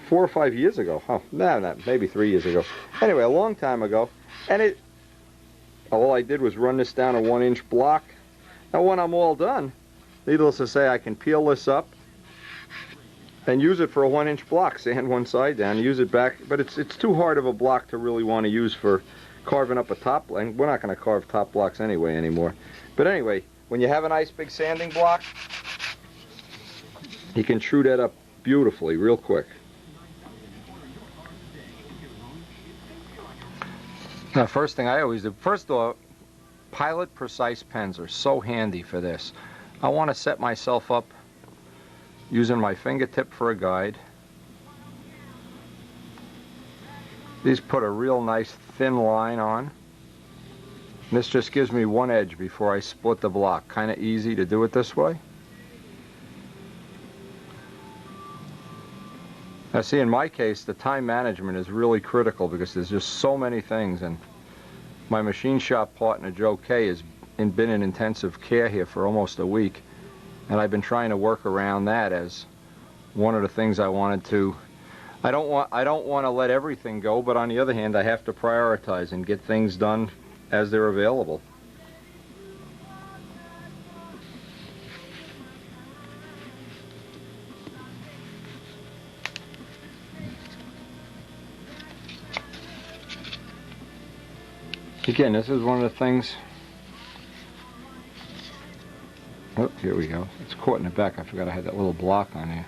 4 or 5 years ago. Oh, no, maybe 3 years ago. Anyway, a long time ago. And all I did was run this down a 1-inch block. Now when I'm all done, needless to say, I can peel this up and use it for a 1-inch block. Sand one side down, use it back. But it's too hard of a block to really want to use for carving up a top. And we're not going to carve top blocks anyway anymore. But anyway, when you have a nice big sanding block, you can true that up beautifully, real quick. Now, first thing I always do, first of all, Pilot Precise pens are so handy for this. I want to set myself up using my fingertip for a guide. These put a real nice thin line on. This just gives me one edge before I split the block. Kind of easy to do it this way. Now see, in my case, the time management is really critical because there's just so many things, and my machine shop partner, Joe Kay, has been in intensive care here for almost a week, and I've been trying to work around that as one of the things I wanted to. I don't want to let everything go, but on the other hand, I have to prioritize and get things done as they're available. Again, this is one of the things Oh, here we go. It's caught in the back. I forgot I had that little block on here.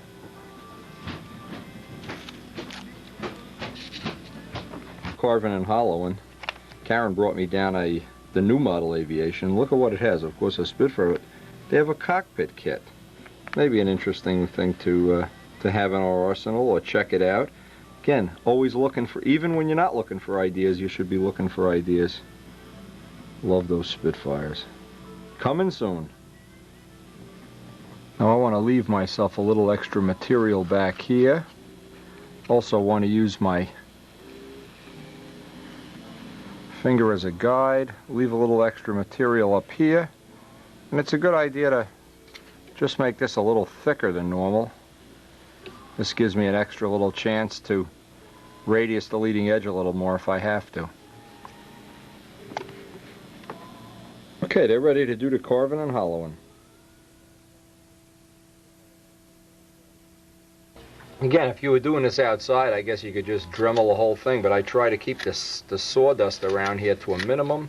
Carving and hollowing. Karen brought me down the new model Aviation. Look at what it has. Of course, a Spitfire. They have a cockpit kit. Maybe an interesting thing to have in our arsenal, or check it out. Again, always looking for, even when you're not looking for ideas, you should be looking for ideas. Love those Spitfires. Coming soon. Now I want to leave myself a little extra material back here. Also want to use my finger as a guide. Leave a little extra material up here. And it's a good idea to just make this a little thicker than normal. This gives me an extra little chance to radius the leading edge a little more if I have to. Okay, they're ready to do the carving and hollowing. Again, if you were doing this outside, I guess you could just Dremel the whole thing, but I try to keep the sawdust around here to a minimum.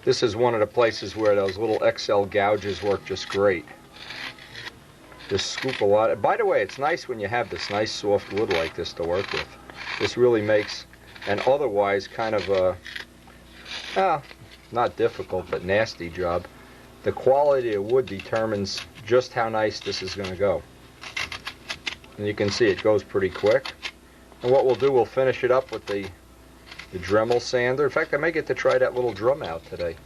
This is one of the places where those little XL gouges work just great. Just scoop a lot. By the way, it's nice when you have this nice soft wood like this to work with. This really makes an otherwise kind of a, not difficult, but nasty job. The quality of wood determines just how nice this is going to go. And you can see it goes pretty quick. And what we'll do, we'll finish it up with the Dremel sander. In fact, I may get to try that little drum out today.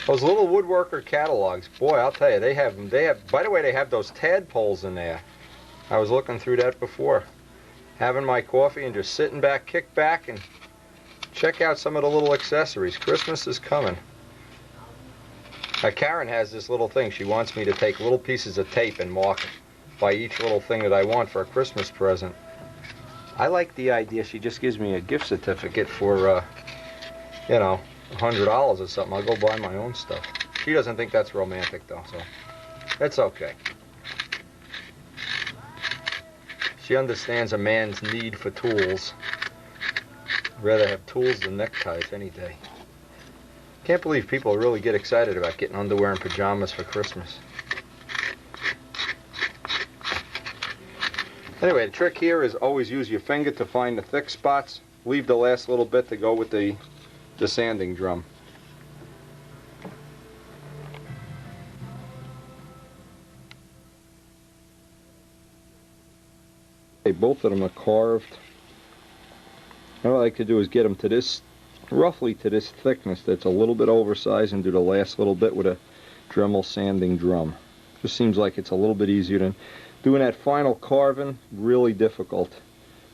Those little woodworker catalogs, boy, I'll tell you, they have, by the way, they have those tadpoles in there. I was looking through that before. Having my coffee and just sitting back, kick back, and check out some of the little accessories. Christmas is coming. Karen has this little thing. She wants me to take little pieces of tape and mark by each little thing that I want for a Christmas present. I like the idea. She just gives me a gift certificate for, you know, $100 or something. I'll go buy my own stuff. She doesn't think that's romantic, though, so it's okay. She understands a man's need for tools. I'd rather have tools than neckties any day. Can't believe people really get excited about getting underwear and pajamas for Christmas. Anyway, the trick here is always use your finger to find the thick spots. Leave the last little bit to go with the sanding drum. Okay, both of them are carved. What I like to do is get them to this, roughly to this thickness that's a little bit oversized, and do the last little bit with a Dremel sanding drum. Just seems like it's a little bit easier than doing that final carving. Really difficult.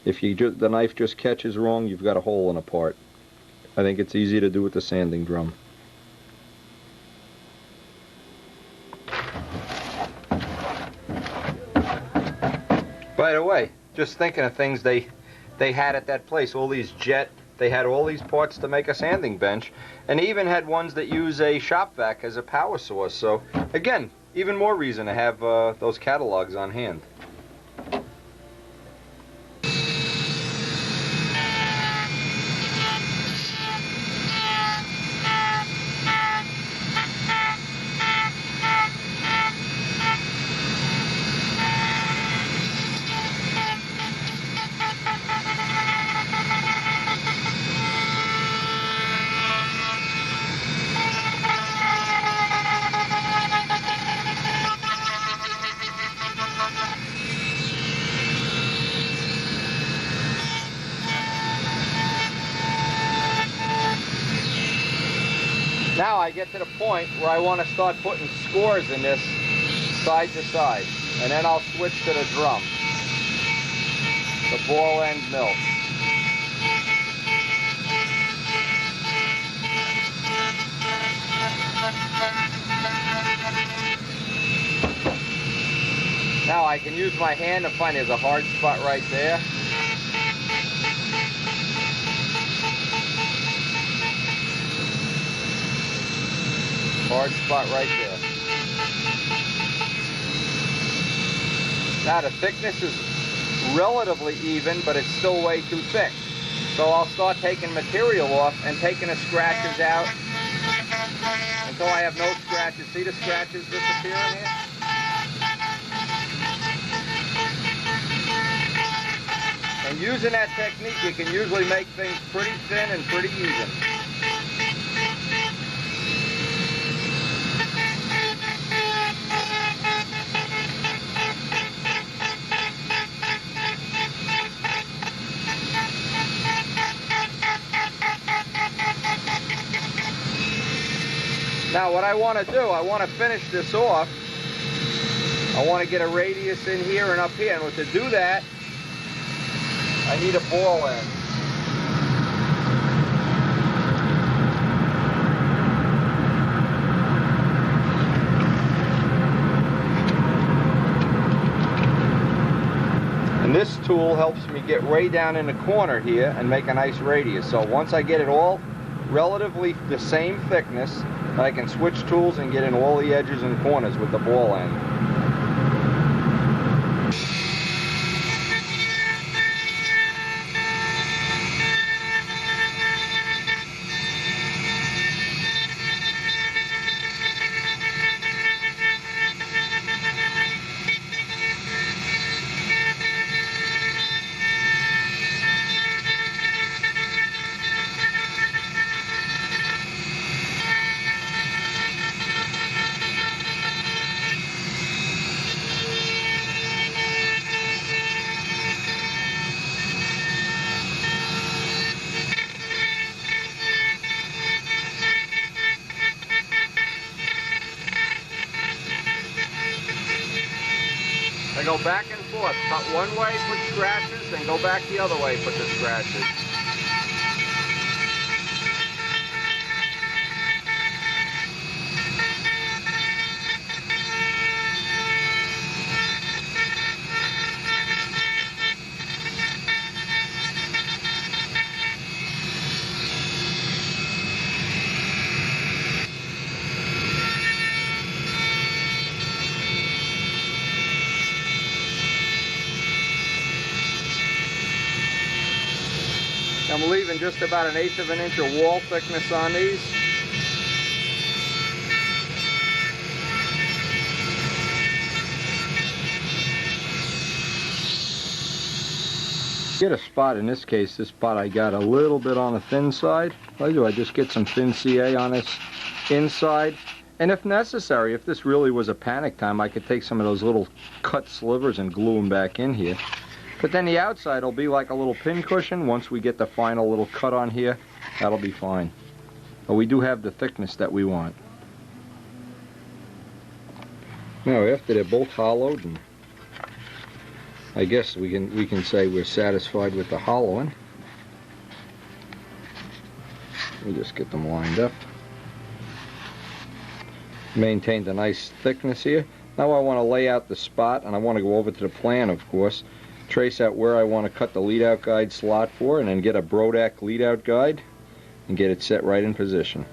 If the knife just catches wrong, you've got a hole in a part. I think it's easy to do with the sanding drum. By the way, just thinking of things they had at that place, all these they had all these parts to make a sanding bench, and they even had ones that use a shop vac as a power source. So again, even more reason to have those catalogs on hand. Now I get to the point where I want to start putting scores in this side to side, and then I'll switch to the drum, the ball end mill. Now I can use my hand to find there's a hard spot right there. Hard spot right there. Now the thickness is relatively even, but it's still way too thick. So I'll start taking material off and taking the scratches out until I have no scratches. See the scratches disappearing here? And using that technique, you can usually make things pretty thin and pretty even. Now what I want to do, I want to finish this off. I want to get a radius in here and up here, and to do that, I need a ball end. And this tool helps me get way down in the corner here and make a nice radius. So once I get it all relatively the same thickness, I can switch tools and get in all the edges and corners with the ball end. I go back and forth, cut one way, put scratches, and go back the other way, put the scratches. I'm leaving just about 1/8 of an inch of wall thickness on these. Get a spot, in this case, this spot I got a little bit on the thin side. What I just get some thin CA on this inside. And if necessary, if this really was a panic time, I could take some of those little cut slivers and glue them back in here. But then the outside will be like a little pin cushion. Once we get the final little cut on here, that'll be fine. But we do have the thickness that we want. Now after they're both hollowed, and I guess we can say we're satisfied with the hollowing. We'll just get them lined up. Maintain the nice thickness here. Now I want to lay out the spot, and I want to go over to the plan, of course. Trace out where I want to cut the lead-out guide slot for, and then get a Brodak lead-out guide and get it set right in position.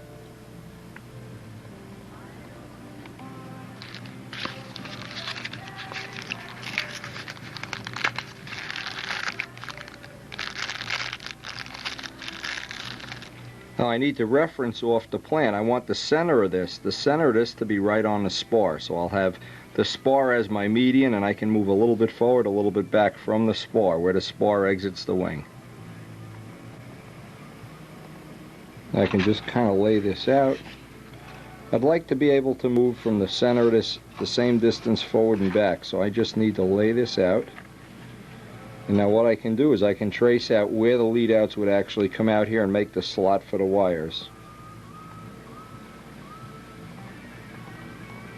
Now I need to reference off the plan. I want the center of this to be right on the spar. So I'll have the spar as my median, and I can move a little bit forward, a little bit back from the spar, where the spar exits the wing. I can just kind of lay this out. I'd like to be able to move from the center of this the same distance forward and back, so I just need to lay this out. And now what I can do is I can trace out where the lead outs would actually come out here and make the slot for the wires.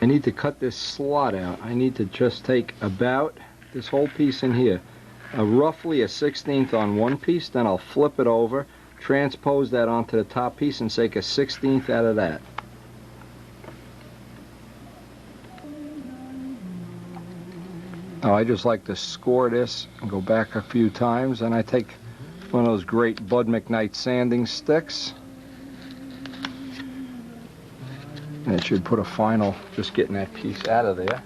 I need to cut this slot out. I need to just take about this whole piece in here, roughly a 1/16 on one piece, then I'll flip it over, transpose that onto the top piece, and take a 1/16 out of that. Now I just like to score this and go back a few times, and I take one of those great Bud McKnight sanding sticks. And it should put a final, just getting that piece out of there.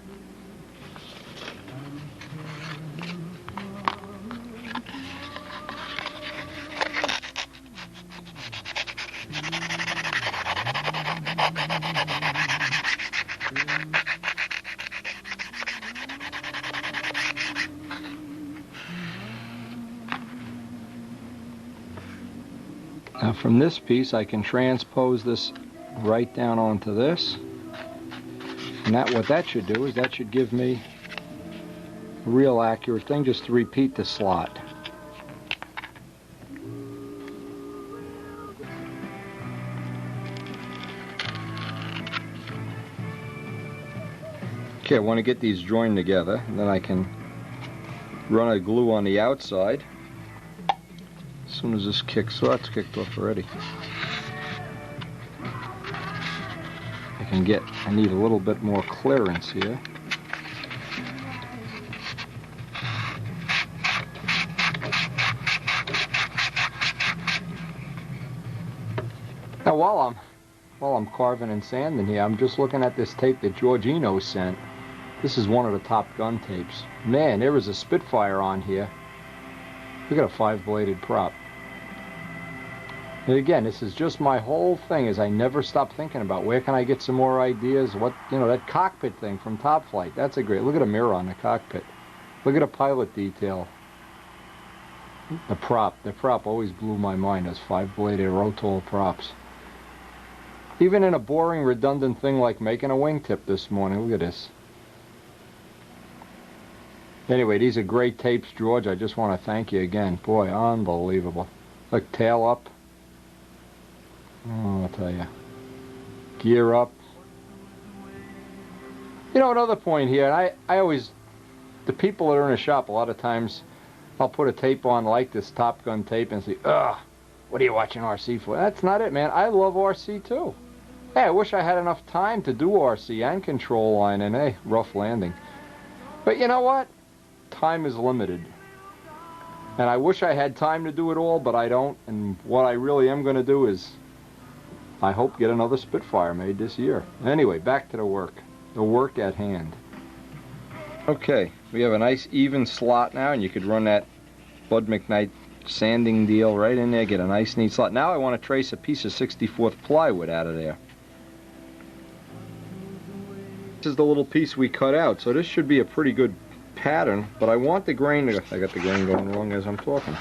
Now from this piece I can transpose this right down onto this. And what that should do is that should give me a real accurate thing just to repeat the slot. Okay, I want to get these joined together, and then I can run a glue on the outside. As soon as this kicks, oh, it's kicked off already. I need a little bit more clearance here. Now while I'm carving and sanding here, I'm just looking at this tape that Georgino sent. This is one of the Top Gun tapes. Man, there is a Spitfire on here. Look at a 5-bladed prop. And again, this is just my whole thing, is I never stop thinking about where can I get some more ideas. What, you know, that cockpit thing from Top Flight, that's a great, look at a mirror on the cockpit. Look at a pilot detail. The prop always blew my mind, those 5-bladed Rotol props. Even in a boring, redundant thing like making a wingtip this morning, look at this. Anyway, these are great tapes, George. I just want to thank you again. Boy, unbelievable. Look, tail up. Oh, I'll tell you. Gear up. You know, another point here, I always, the people that are in a shop, a lot of times, I'll put a tape on like this Top Gun tape and say, ugh, what are you watching RC for? That's not it, man. I love RC too. Hey, I wish I had enough time to do RC and control line and, hey, rough landing. But you know what? Time is limited. And I wish I had time to do it all, but I don't. And what I really am going to do is, I hope, get another Spitfire made this year. Anyway, back to the work at hand. Okay, we have a nice even slot now, and you could run that Bud McKnight sanding deal right in there, get a nice neat slot. Now I want to trace a piece of 64th plywood out of there. This is the little piece we cut out, so this should be a pretty good pattern, but I want the grain to, I got the grain going wrong as I'm talking.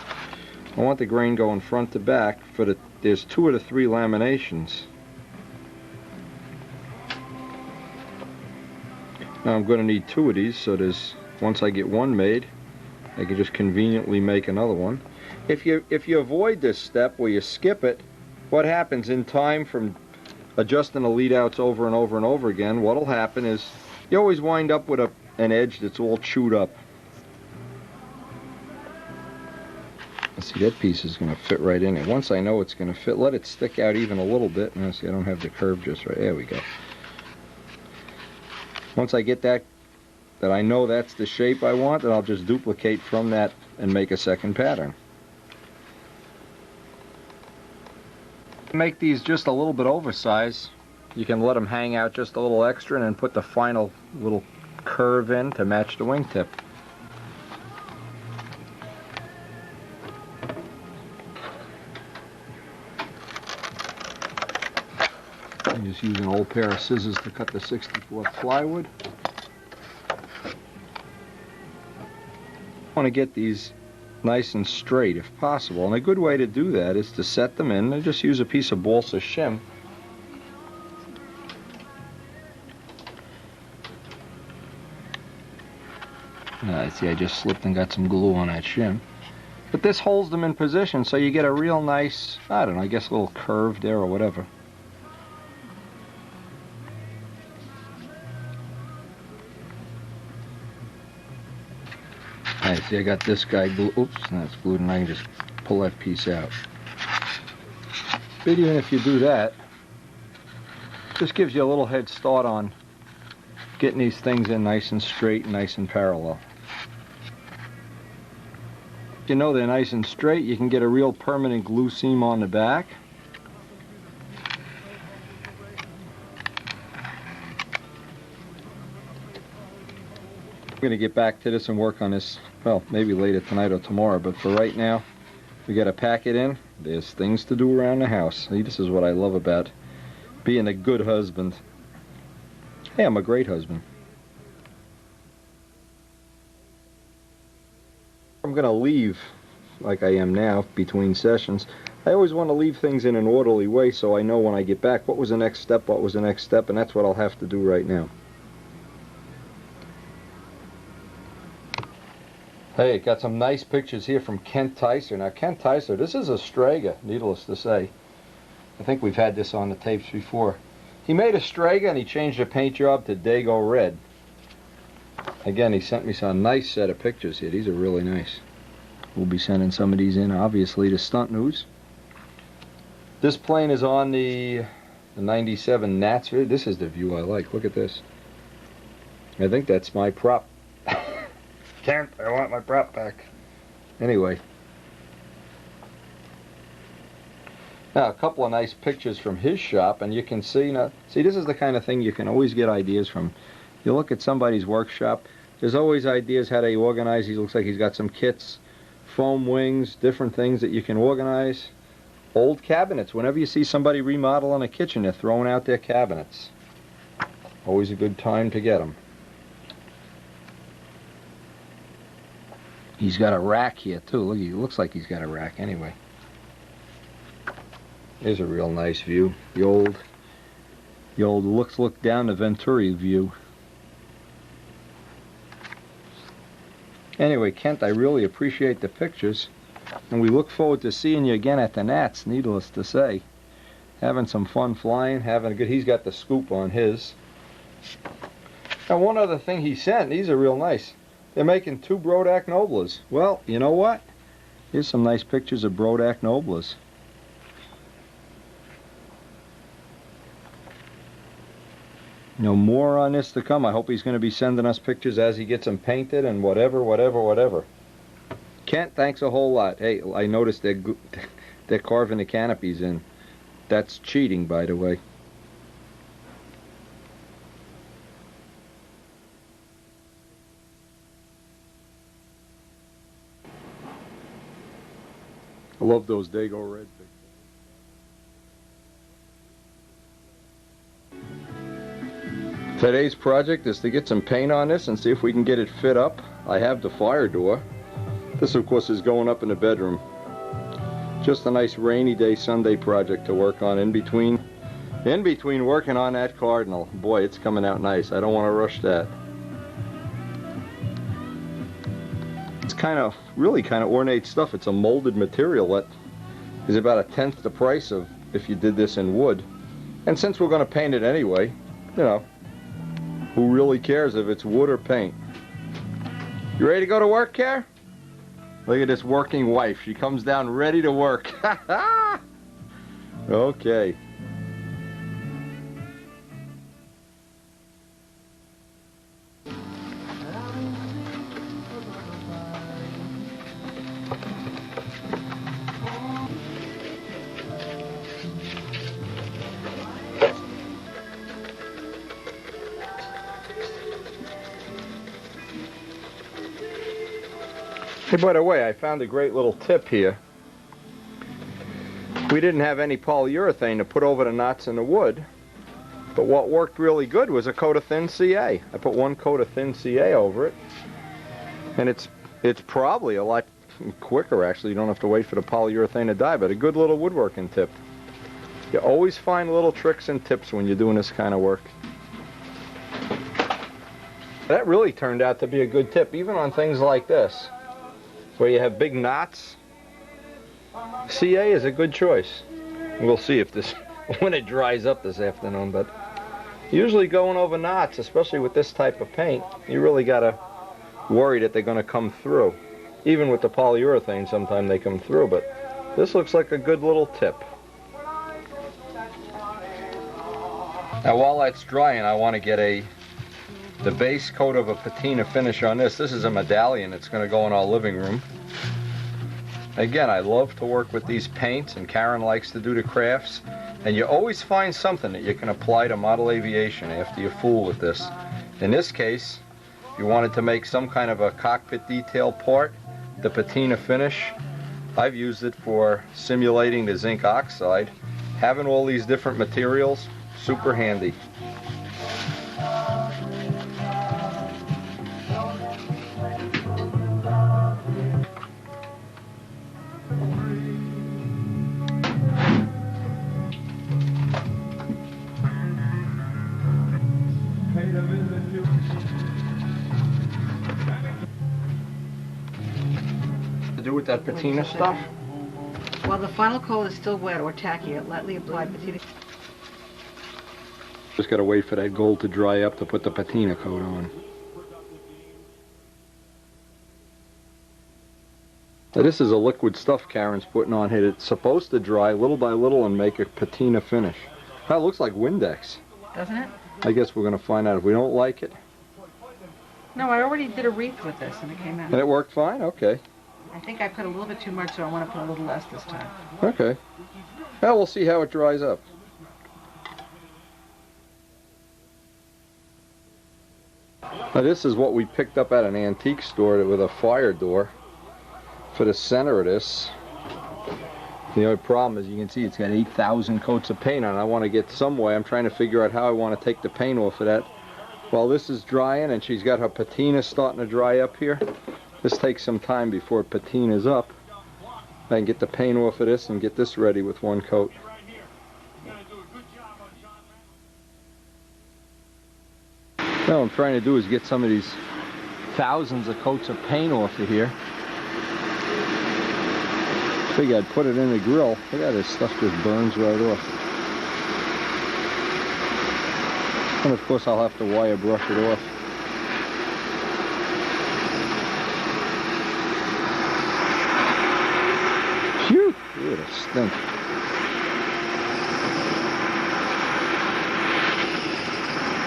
I want the grain going front to back for the, there's 2 of the 3 laminations. Now I'm going to need 2 of these, so there's, once I get one made, I can just conveniently make another one. If you avoid this step where you skip it, what happens in time from adjusting the lead outs over and over and over again, what'll happen is you always wind up with an edge that's all chewed up. Let's see, that piece is going to fit right in there. Once I know it's going to fit, let it stick out even a little bit. Now see, I don't have the curve just right. There we go. Once I get that I know that's the shape I want, then I'll just duplicate from that and make a second pattern. Make these just a little bit oversized. You can let them hang out just a little extra and then put the final little curve in to match the wingtip. I'm just using an old pair of scissors to cut the 64th plywood. I want to get these nice and straight if possible, and a good way to do that is to set them in and just use a piece of balsa shim. See, I just slipped and got some glue on that shim. But this holds them in position, so you get a real nice, I don't know, I guess a little curve there or whatever. Alright, see, I got this guy glued. Oops, that's glued, and I can just pull that piece out. But even if you do that, just gives you a little head start on getting these things in nice and straight and nice and parallel. If you know they're nice and straight, you can get a real permanent glue seam on the back. I'm going to get back to this and work on this, well, maybe later tonight or tomorrow, but for right now, we got to pack it in. There's things to do around the house. See, this is what I love about being a good husband. Hey, I'm a great husband. I'm going to leave, like I am now, between sessions. I always want to leave things in an orderly way so I know when I get back what was the next step, and that's what I'll have to do right now. Hey, got some nice pictures here from Kent Tyser. Now, Kent Tyser, this is a Strega, needless to say. I think we've had this on the tapes before. He made a Strega and he changed the paint job to Dago Red. Again, he sent me some nice set of pictures here. These are really nice. We'll be sending some of these in, obviously, to Stunt News. This plane is on the 97 Nats. This is the view I like. Look at this. I think that's my prop. Kent, I want my prop back. Anyway. Now, a couple of nice pictures from his shop, and you can see, now, see, this is the kind of thing you can always get ideas from. You look at somebody's workshop, there's always ideas how they organize. He looks like he's got some kits, foam wings, different things that you can organize. Old cabinets. Whenever you see somebody remodeling a kitchen, they're throwing out their cabinets. Always a good time to get them. He's got a rack here too. Look, he looks like he's got a rack anyway. Here's a real nice view. The old look down the Venturi view. Anyway, Kent, I really appreciate the pictures, and we look forward to seeing you again at the Nats, needless to say. Having some fun flying, having a good, he's got the scoop on his. Now, one other thing he sent, these are real nice. They're making 2 Brodak Noblers. Well, you know what? Here's some nice pictures of Brodak Noblers. No more on this to come. I hope he's going to be sending us pictures as he gets them painted and whatever. Kent, thanks a whole lot. Hey, I noticed they're carving the canopies in. That's cheating, by the way. I love those Dago Red pictures. Today's project is to get some paint on this and see if we can get it fit up. I have the fire door. This, of course, is going up in the bedroom. Just a nice rainy day Sunday project to work on in between working on that Cardinal. Boy, it's coming out nice. I don't want to rush that. It's really kind of ornate stuff. It's a molded material that is about 1/10 the price of if you did this in wood. And since we're going to paint it anyway, you know, who really cares if it's wood or paint? You ready to go to work, Care? Look at this working wife. She comes down ready to work. Okay. Hey, by the way, I found a great little tip here. We didn't have any polyurethane to put over the knots in the wood, but what worked really good was a coat of thin CA. I put 1 coat of thin CA over it, and it's probably a lot quicker, actually. You don't have to wait for the polyurethane to dry, but a good little woodworking tip. You always find little tricks and tips when you're doing this kind of work. That really turned out to be a good tip, even on things like this, where you have big knots. CA is a good choice. We'll see if this, when it dries up this afternoon, but usually going over knots, especially with this type of paint, you really gotta worry that they're gonna come through. Even with the polyurethane, sometimes they come through, but this looks like a good little tip. Now while that's drying, I want to get the base coat of a patina finish on this. This is a medallion. It's going to go in our living room. Again, I love to work with these paints, and Karen likes to do the crafts, and you always find something that you can apply to model aviation after you fool with this. In this case, if you wanted to make some kind of a cockpit detail part, the patina finish, I've used it for simulating the zinc oxide. Having all these different materials, super handy. do with that patina stuff? While the final coat is still wet or tacky, lightly apply patina. Just got to wait for that gold to dry up to put the patina coat on. Now, this is a liquid stuff Karen's putting on here. It's supposed to dry little by little and make a patina finish. That looks like Windex. Doesn't it? I guess we're going to find out if we don't like it. No, I already did a wreath with this and it came out. And it worked fine? Okay. I think I put a little bit too much, so I want to put a little less this time. Okay. Well, we'll see how it dries up. Now, this is what we picked up at an antique store with a fire door for the center of this. The only problem is you can see it's got 8,000 coats of paint on it. I want to get some way. I'm trying to figure out how I want to take the paint off of that. While this is drying and she's got her patina starting to dry up here, this takes some time before patina's up. I can get the paint off of this and get this ready with one coat. Now what I'm trying to do is get some of these thousands of coats of paint off of here. Figure I'd put it in the grill. Look at this stuff just burns right off. And of course I'll have to wire brush it off. Phew! What a stink.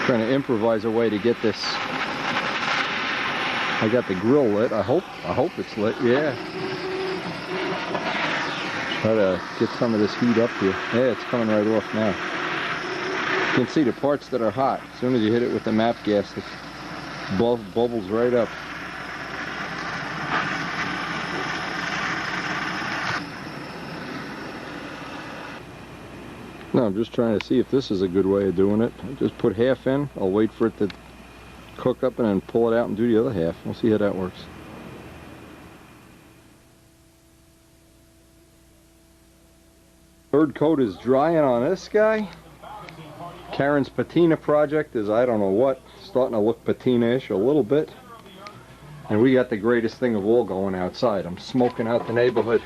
Trying to improvise a way to get this. I got the grill lit. I hope it's lit. Yeah. Try to get some of this heat up here. Yeah, it's coming right off now. You can see the parts that are hot. As soon as you hit it with the MAP gas, it bubbles right up. No, I'm just trying to see if this is a good way of doing it. I just put half in. I'll wait for it to cook up and then pull it out and do the other half. We'll see how that works. Third coat is drying on this guy. Karen's patina project is, I don't know what, starting to look patina-ish a little bit. And we got the greatest thing of all going outside. I'm smoking out the neighborhood.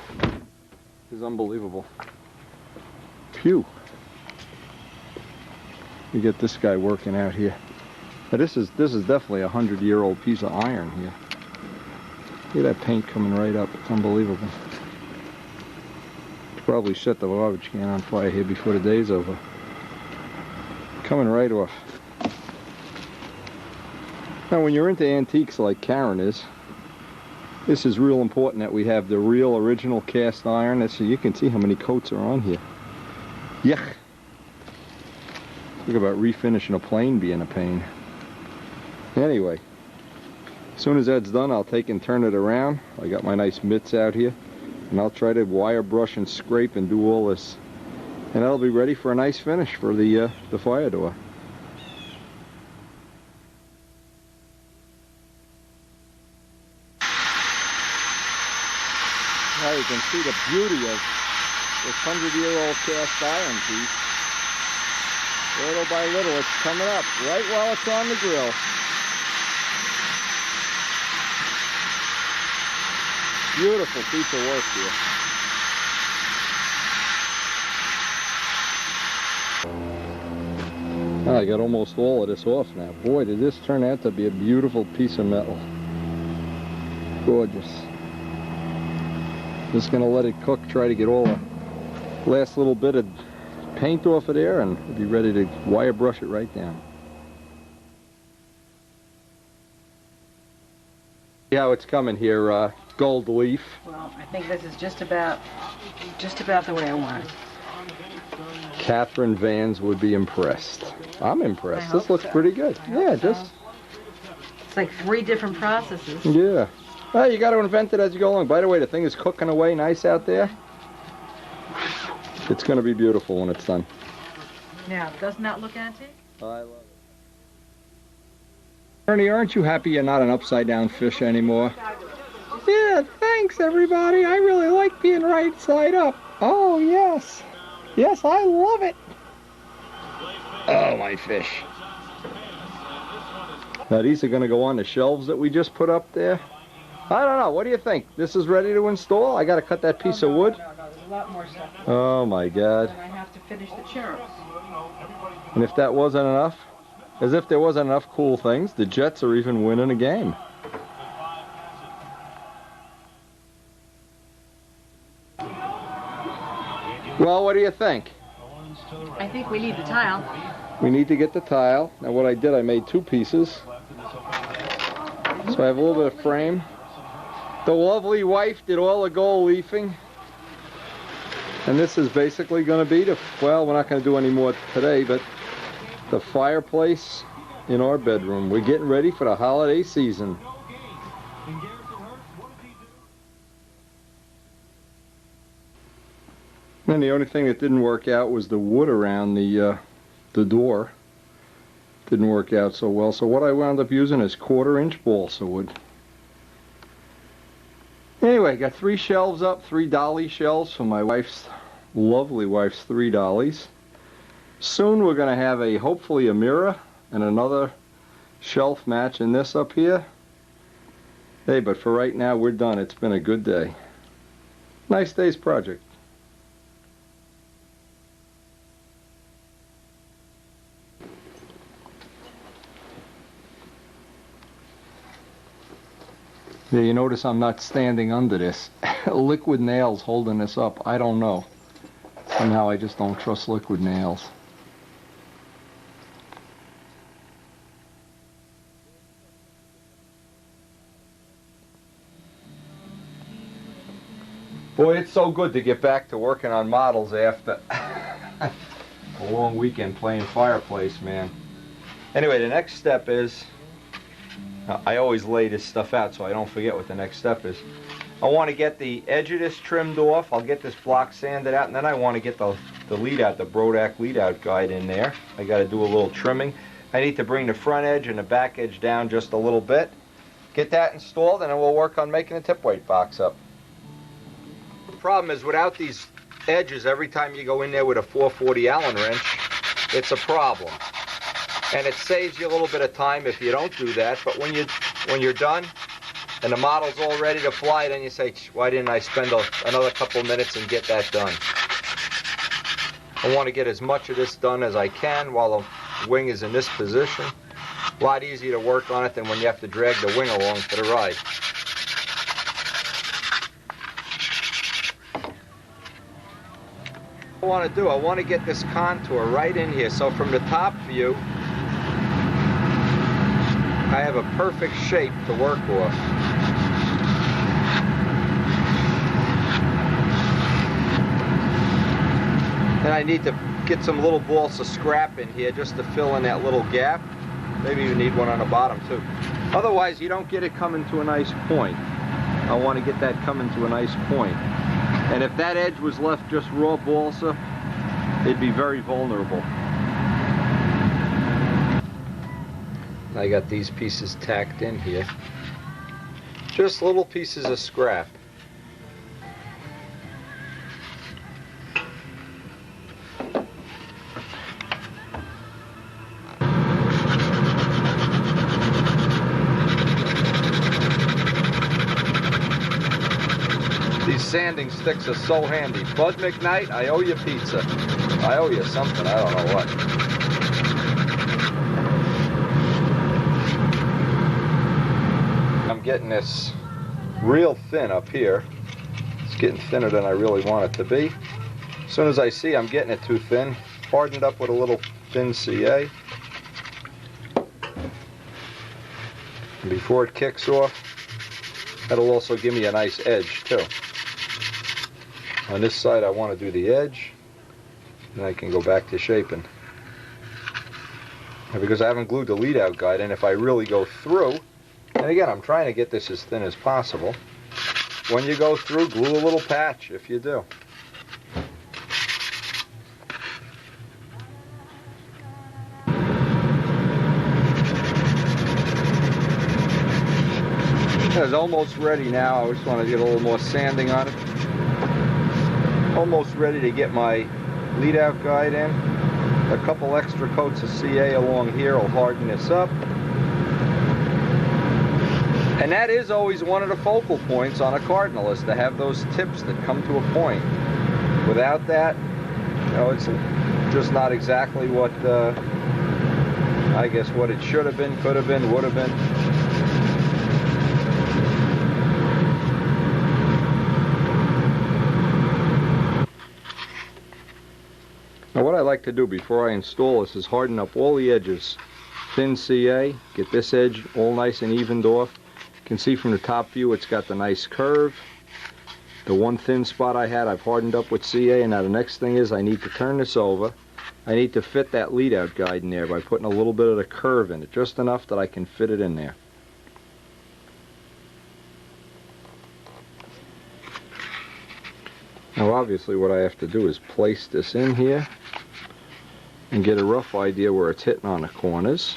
It's unbelievable. Phew. We get this guy working out here. Now this is definitely a 100-year-old piece of iron here. Look at that paint coming right up. It's unbelievable. Probably set the garbage can on fire here before the day's over. Coming right off. Now when you're into antiques like Karen is, this is real important that we have the real original cast iron. That's, you can see how many coats are on here. Yuck. Talk about refinishing a plane being a pain. Anyway, as soon as that's done, I'll take and turn it around. I got my nice mitts out here. And I'll try to wire brush and scrape and do all this. And that'll be ready for a nice finish for the fire door. Now you can see the beauty of this 100-year-old cast iron piece. Little by little it's coming up right while it's on the grill. Beautiful piece of work here. I got almost all of this off now. Boy, did this turn out to be a beautiful piece of metal. Gorgeous. Just gonna let it cook, try to get all the last little bit of paint off of there, and we'll be ready to wire brush it right down. See how it's coming here, Gold Leaf. Well, I think this is just about the way I want it. Catherine Vans would be impressed. I'm impressed. This looks so. pretty good. Yeah, just. It's like 3 different processes. Yeah. Well, you got to invent it as you go along. By the way, the thing is cooking away nice out there. It's going to be beautiful when it's done. Now, doesn't that look antique? I love it. Ernie, aren't you happy you're not an upside-down fish anymore? Yeah, thanks, everybody. I really like being right side up. Oh, yes. Yes, I love it. Oh, my fish. Now, these are going to go on the shelves that we just put up there. I don't know. What do you think? This is ready to install? I got to cut that piece of wood? No, there's a lot more stuff. Oh my God. And I have to finish the cherubs. And if that wasn't enough, as if there wasn't enough cool things, the Jets are even winning a game. Well, what do you think? I think we need the tile. We need to get the tile. Now what I did, I made two pieces. So I have a little bit of frame. The lovely wife did all the gold leafing. And this is basically going to be the, well, we're not going to do any more today, but the fireplace in our bedroom. We're getting ready for the holiday season. And the only thing that didn't work out was the wood around the door. Didn't work out so well. So what I wound up using is 1/4-inch balsa wood. Anyway, got 3 shelves up, 3 dolly shelves for my wife's, lovely wife's 3 dollies. Soon we're going to have hopefully a mirror and another shelf matching this up here. Hey, but for right now we're done. It's been a good day. Nice day's project. Yeah, you notice I'm not standing under this. Liquid nails holding this up. I don't know. Somehow I just don't trust liquid nails. Boy, it's so good to get back to working on models after a long weekend playing fireplace, man. Anyway, the next step is, I always lay this stuff out so I don't forget what the next step is. I want to get the edge of this trimmed off. I'll get this block sanded out, and then I want to get the lead out, the Brodak lead out guide in there. I got to do a little trimming. I need to bring the front edge and the back edge down just a little bit. Get that installed, and then we'll work on making the tip weight box up. The problem is without these edges, every time you go in there with a 440 Allen wrench, it's a problem. And it saves you a little bit of time if you don't do that, but when you're done and the model's all ready to fly, then you say, why didn't I spend another couple minutes and get that done? I want to get as much of this done as I can while the wing is in this position. A lot easier to work on it than when you have to drag the wing along for the ride. What I want to do, I want to get this contour right in here, so from the top view I have a perfect shape to work off. And I need to get some little balls of scrap in here just to fill in that little gap. Maybe you need one on the bottom too. Otherwise you don't get it coming to a nice point. I want to get that coming to a nice point. And if that edge was left just raw balsa, it'd be very vulnerable. I got these pieces tacked in here. Just little pieces of scrap. These sanding sticks are so handy. Bud McKnight, I owe you pizza. I owe you something, I don't know what. Getting this real thin up here. It's getting thinner than I really want it to be. As soon as I see I'm getting it too thin, harden it up with a little thin CA. And before it kicks off, that'll also give me a nice edge too. On this side I want to do the edge, and I can go back to shaping. And because I haven't glued the lead out guide, and if I really go through, and again, I'm trying to get this as thin as possible. When you go through, glue a little patch if you do. It's almost ready now. I just want to get a little more sanding on it. Almost ready to get my lead out guide in. A couple extra coats of CA along here will harden this up. And that is always one of the focal points on a Cardinal, is to have those tips that come to a point. Without that, you know, it's just not exactly what, I guess, what it should have been, could have been, would have been. Now what I like to do before I install this is harden up all the edges. Thin CA, get this edge all nice and evened off. You can see from the top view it's got the nice curve. The one thin spot I had I've hardened up with CA, and now the next thing is I need to turn this over. I need to fit that lead out guide in there by putting a little bit of the curve in it, just enough that I can fit it in there. Now obviously what I have to do is place this in here and get a rough idea where it's hitting on the corners.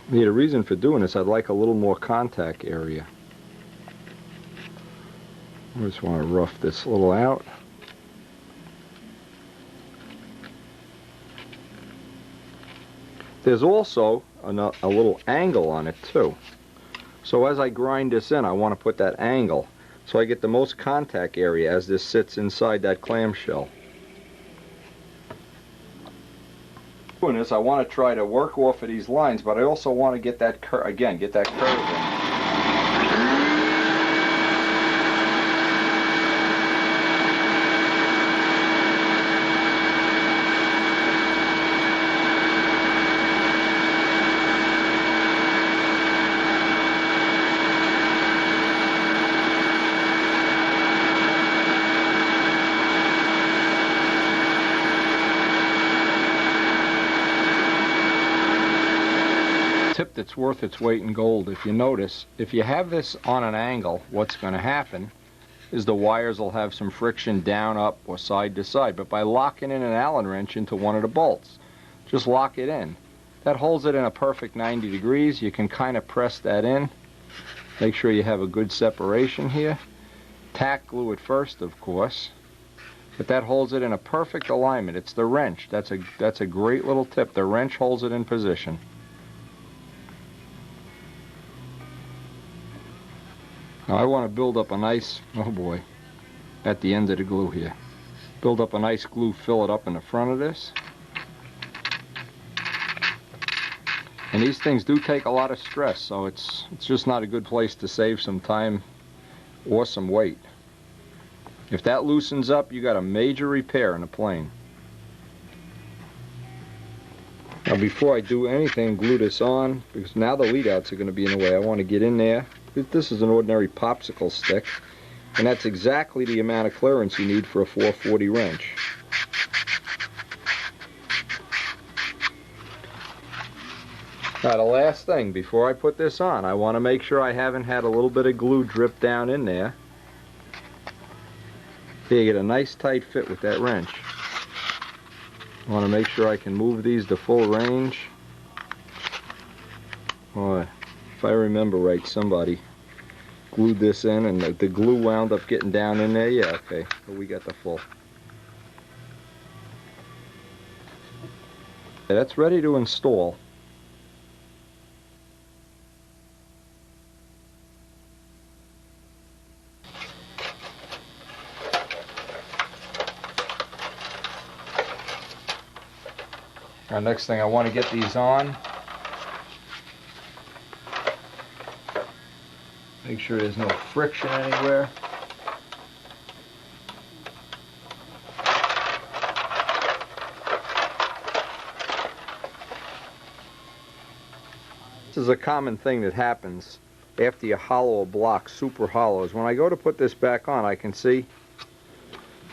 The reason for doing this, I'd like a little more contact area. I just want to rough this a little out. There's also a little angle on it too. So as I grind this in, I want to put that angle so I get the most contact area as this sits inside that clamshell. Doing this, I want to try to work off of these lines, but I also want to get that curve in. Tip that's worth its weight in gold. If you notice, if you have this on an angle, what's going to happen is the wires will have some friction down, up, or side to side. But by locking in an Allen wrench into one of the bolts, just lock it in. That holds it in a perfect 90 degrees. You can kind of press that in. Make sure you have a good separation here. Tack glue it first, of course. But that holds it in a perfect alignment. It's the wrench. That's a great little tip. The wrench holds it in position. Now I want to build up a nice, oh boy, at the end of the glue here. Build up a nice glue fillet up in the front of this. And these things do take a lot of stress, so it's just not a good place to save some time or some weight. If that loosens up, you got a major repair in the plane. Now before I do anything, glue this on, because now the lead outs are going to be in the way. I want to get in there. This is an ordinary popsicle stick, and that's exactly the amount of clearance you need for a 440 wrench. Now the last thing, before I put this on, I want to make sure I haven't had a little bit of glue drip down in there. Here, you get a nice tight fit with that wrench. I want to make sure I can move these to full range. Boy, if I remember right, somebody glued this in and the glue wound up getting down in there. Yeah, okay, but we got the full. Okay, that's ready to install. Now, next thing, I want to get these on. Make sure there's no friction anywhere. This is a common thing that happens after you hollow a block super hollows. When I go to put this back on, I can see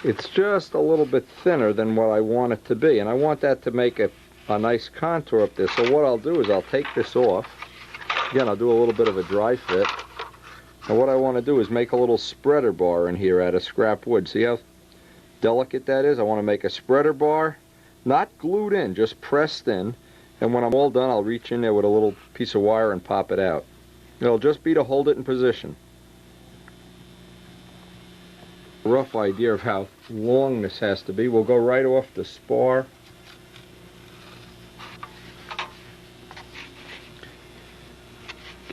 it's just a little bit thinner than what I want it to be, and I want that to make a nice contour up there. So what I'll do is I'll take this off. Again, I'll do a little bit of a dry fit. And what I want to do is make a little spreader bar in here out of scrap wood. See how delicate that is? I want to make a spreader bar, not glued in, just pressed in. And when I'm all done, I'll reach in there with a little piece of wire and pop it out. It'll just be to hold it in position. A rough idea of how long this has to be. We'll go right off the spar.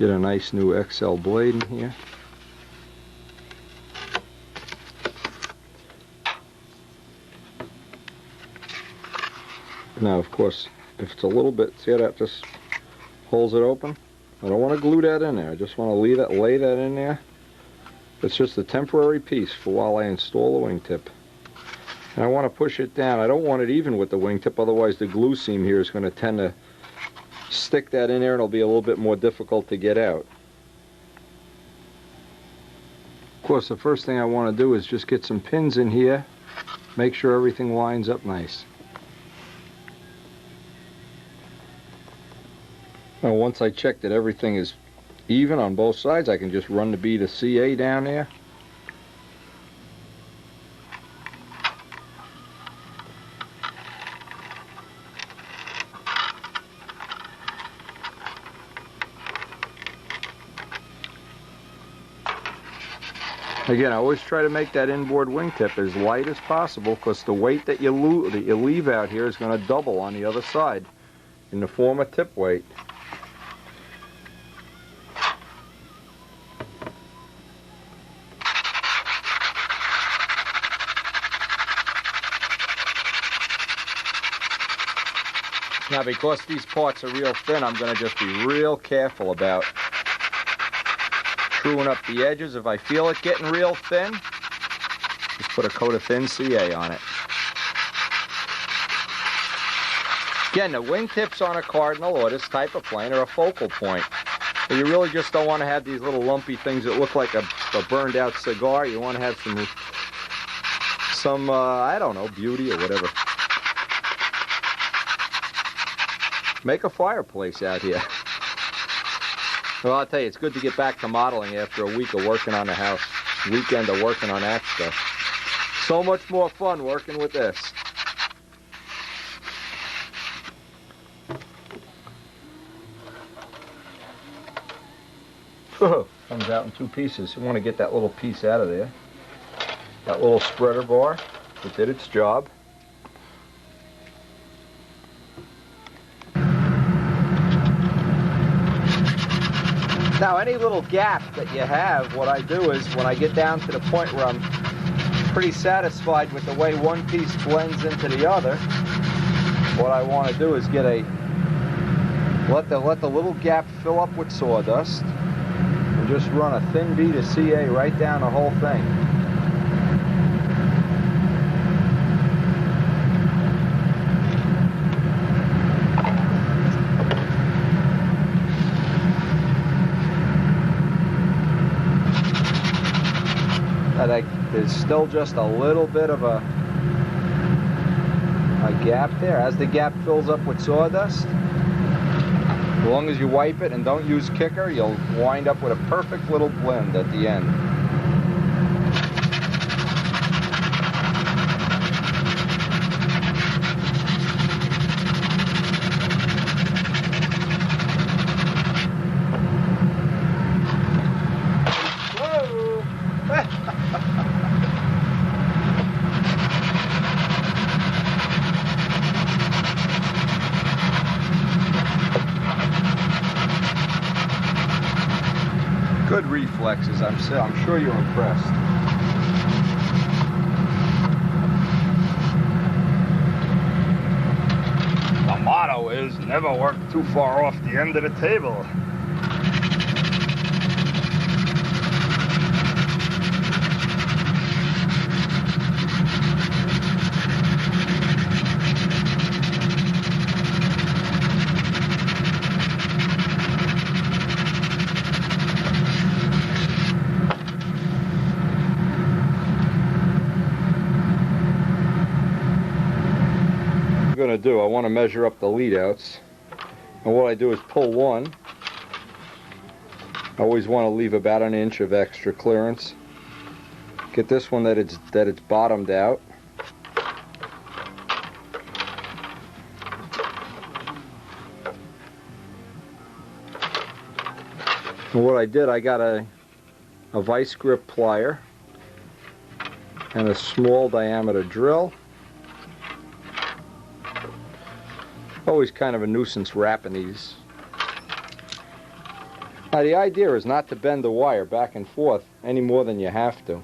Get a nice new XL blade in here. Now, of course, if it's a little bit, see how that just holds it open? I don't want to glue that in there. I just want to lay that in there. It's just a temporary piece for while I install the wingtip. And I want to push it down. I don't want it even with the wingtip, otherwise the glue seam here is going to tend to stick that in there and it'll be a little bit more difficult to get out. Of course, the first thing I want to do is just get some pins in here, make sure everything lines up nice. Now, once I check that everything is even on both sides, I can just run the bead of CA down there. Again, I always try to make that inboard wingtip as light as possible because the weight that you leave out here is going to double on the other side in the form of tip weight. Now, because these parts are real thin, I'm going to just be real careful about truing up the edges. If I feel it getting real thin, just put a coat of thin CA on it. Again, the wingtips on a Cardinal or this type of plane are a focal point. So you really just don't want to have these little lumpy things that look like a burned out cigar. You want to have some I don't know, beauty or whatever. Make a fireplace out here. Well, I'll tell you, it's good to get back to modeling after a week of working on the house. Weekend of working on that stuff. So much more fun working with this. Comes out in two pieces. You want to get that little piece out of there. That little spreader bar, it did its job. Now, any little gap that you have, what I do is when I get down to the point where I'm pretty satisfied with the way one piece blends into the other, what I want to do is get let the little gap fill up with sawdust and just run a thin bead of CA right down the whole thing. There's still just a little bit of a gap there. As the gap fills up with sawdust, as long as you wipe it and don't use kicker, you'll wind up with a perfect little blend at the end. Good reflexes. I'm sure you're impressed. The motto is never work too far off the end of the table. Going to do, I want to measure up the lead outs, and what I do is pull one. I always want to leave about an inch of extra clearance. Get this one that it's bottomed out. And what I did, I got a vice grip plier and a small diameter drill. Always kind of a nuisance wrapping these. Now the idea is not to bend the wire back and forth any more than you have to.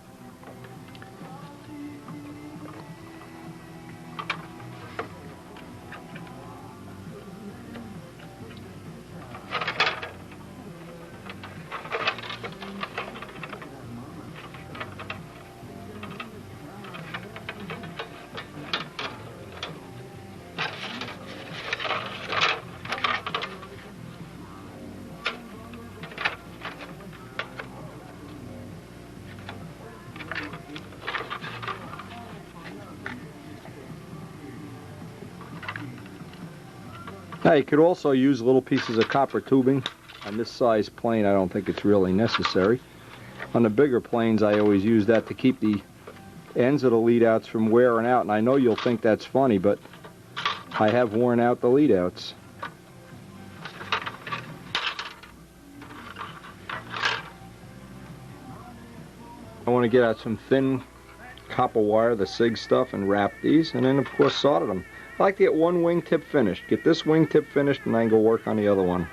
Now you could also use little pieces of copper tubing. On this size plane I don't think it's really necessary. On the bigger planes I always use that to keep the ends of the lead outs from wearing out, and I know you'll think that's funny, but I have worn out the lead outs. I want to get out some thin copper wire, the SIG stuff, and wrap these, and then of course solder them. I like to get one wingtip finished. Get this wingtip finished and then go work on the other one.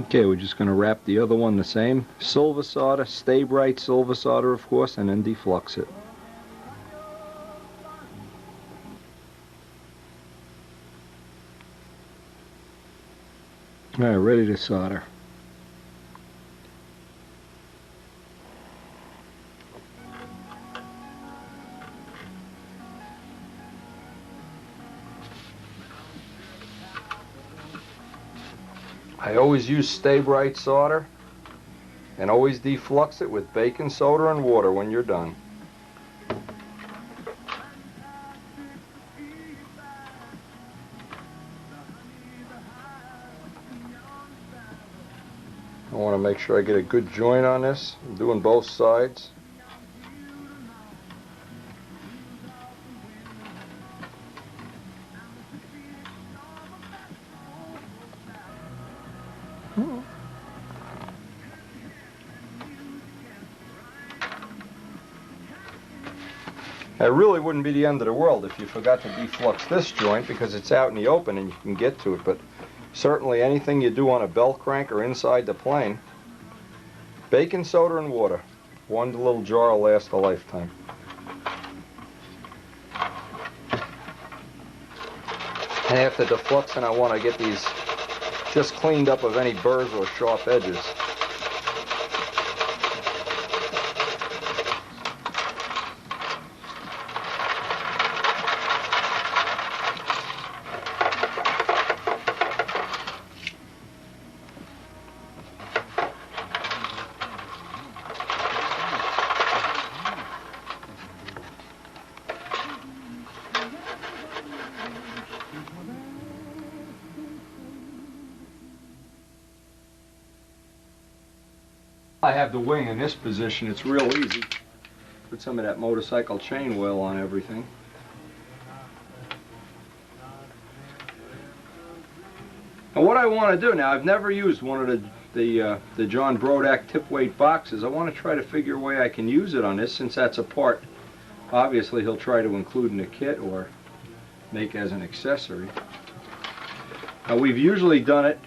Okay, we're just going to wrap the other one the same. Silver solder, stay bright silver solder of course, and then deflux it. Alright, ready to solder. I always use stay bright solder and always deflux it with baking soda and water when you're done. I want to make sure I get a good joint on this. I'm doing both sides. It really wouldn't be the end of the world if you forgot to deflux this joint, because it's out in the open and you can get to it, but certainly anything you do on a bell crank or inside the plane, baking soda and water. One little jar will last a lifetime. And after defluxing, I want to get these just cleaned up of any burrs or sharp edges. I have the wing in this position. It's real easy. Put some of that motorcycle chain oil on everything. And what I want to do now, I've never used one of the John Brodak tip weight boxes. I want to try to figure a way I can use it on this, since that's a part obviously he'll try to include in the kit or make as an accessory. Now we've usually done it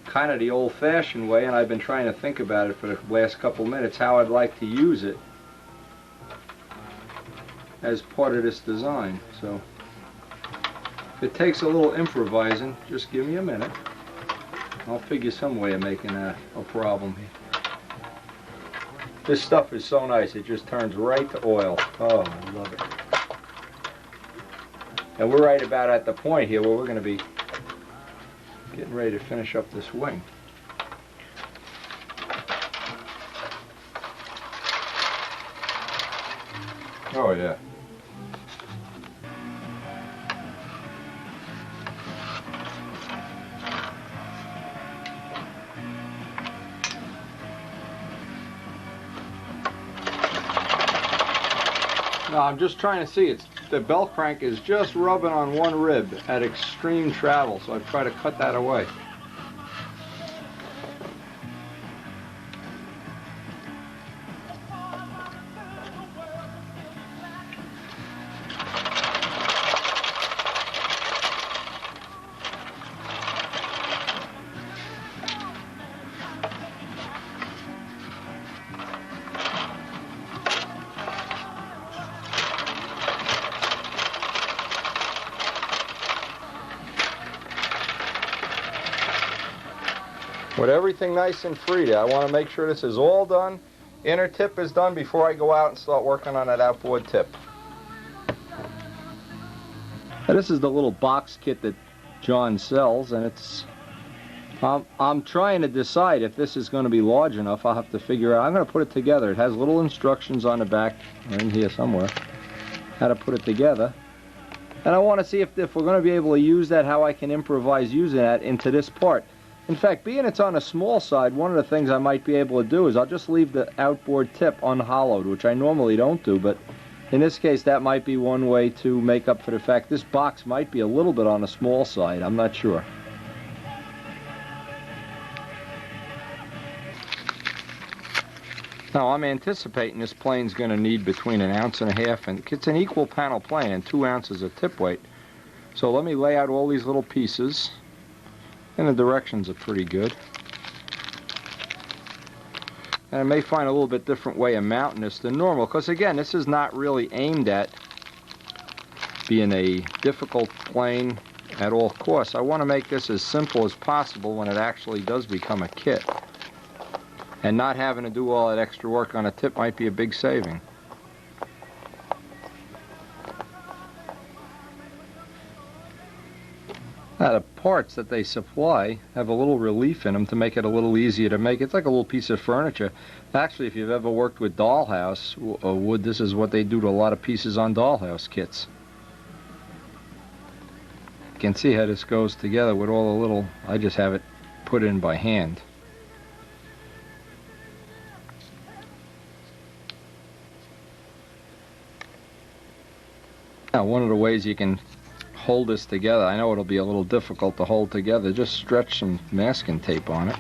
kind of the old-fashioned way, and I've been trying to think about it for the last couple minutes how I'd like to use it as part of this design. So if it takes a little improvising, just give me a minute. I'll figure some way of making that a problem here. This stuff is so nice, it just turns right to oil. Oh, I love it. And we're right about at the point here where we're going to be getting ready to finish up this wing. Oh yeah. Now I'm just trying to see, the bell crank is just rubbing on one rib at extreme travel, so I've tried to cut that away. with everything nice and free there. I want to make sure this is all done. Inner tip is done before I go out and start working on that outboard tip. Now, this is the little box kit that John sells, and it's I'm trying to decide if this is going to be large enough. I'll have to figure out. I'm going to put it together. It has little instructions on the back, or in here somewhere, how to put it together. And I want to see if we're going to be able to use that, how I can improvise using that into this part. In fact, being it's on the small side, one of the things I might be able to do is I'll just leave the outboard tip unhollowed, which I normally don't do, but in this case that might be one way to make up for the fact this box might be a little bit on the small side. I'm not sure. Now, I'm anticipating this plane's going to need between 1.5 ounces, and it's an equal panel plane and 2 ounces of tip weight. So let me lay out all these little pieces, and the directions are pretty good. And I may find a little bit different way of mounting this than normal, because again, this is not really aimed at being a difficult plane at all costs. I want to make this as simple as possible when it actually does become a kit. And not having to do all that extra work on a tip might be a big saving. Now, the parts that they supply have a little relief in them to make it a little easier to make. It's like a little piece of furniture. Actually, if you've ever worked with dollhouse wood, this is what they do to a lot of pieces on dollhouse kits. You can see how this goes together with all the little, I just have it put in by hand. Now, one of the ways you can hold this together, I know it'll be a little difficult to hold together, just stretch some masking tape on it.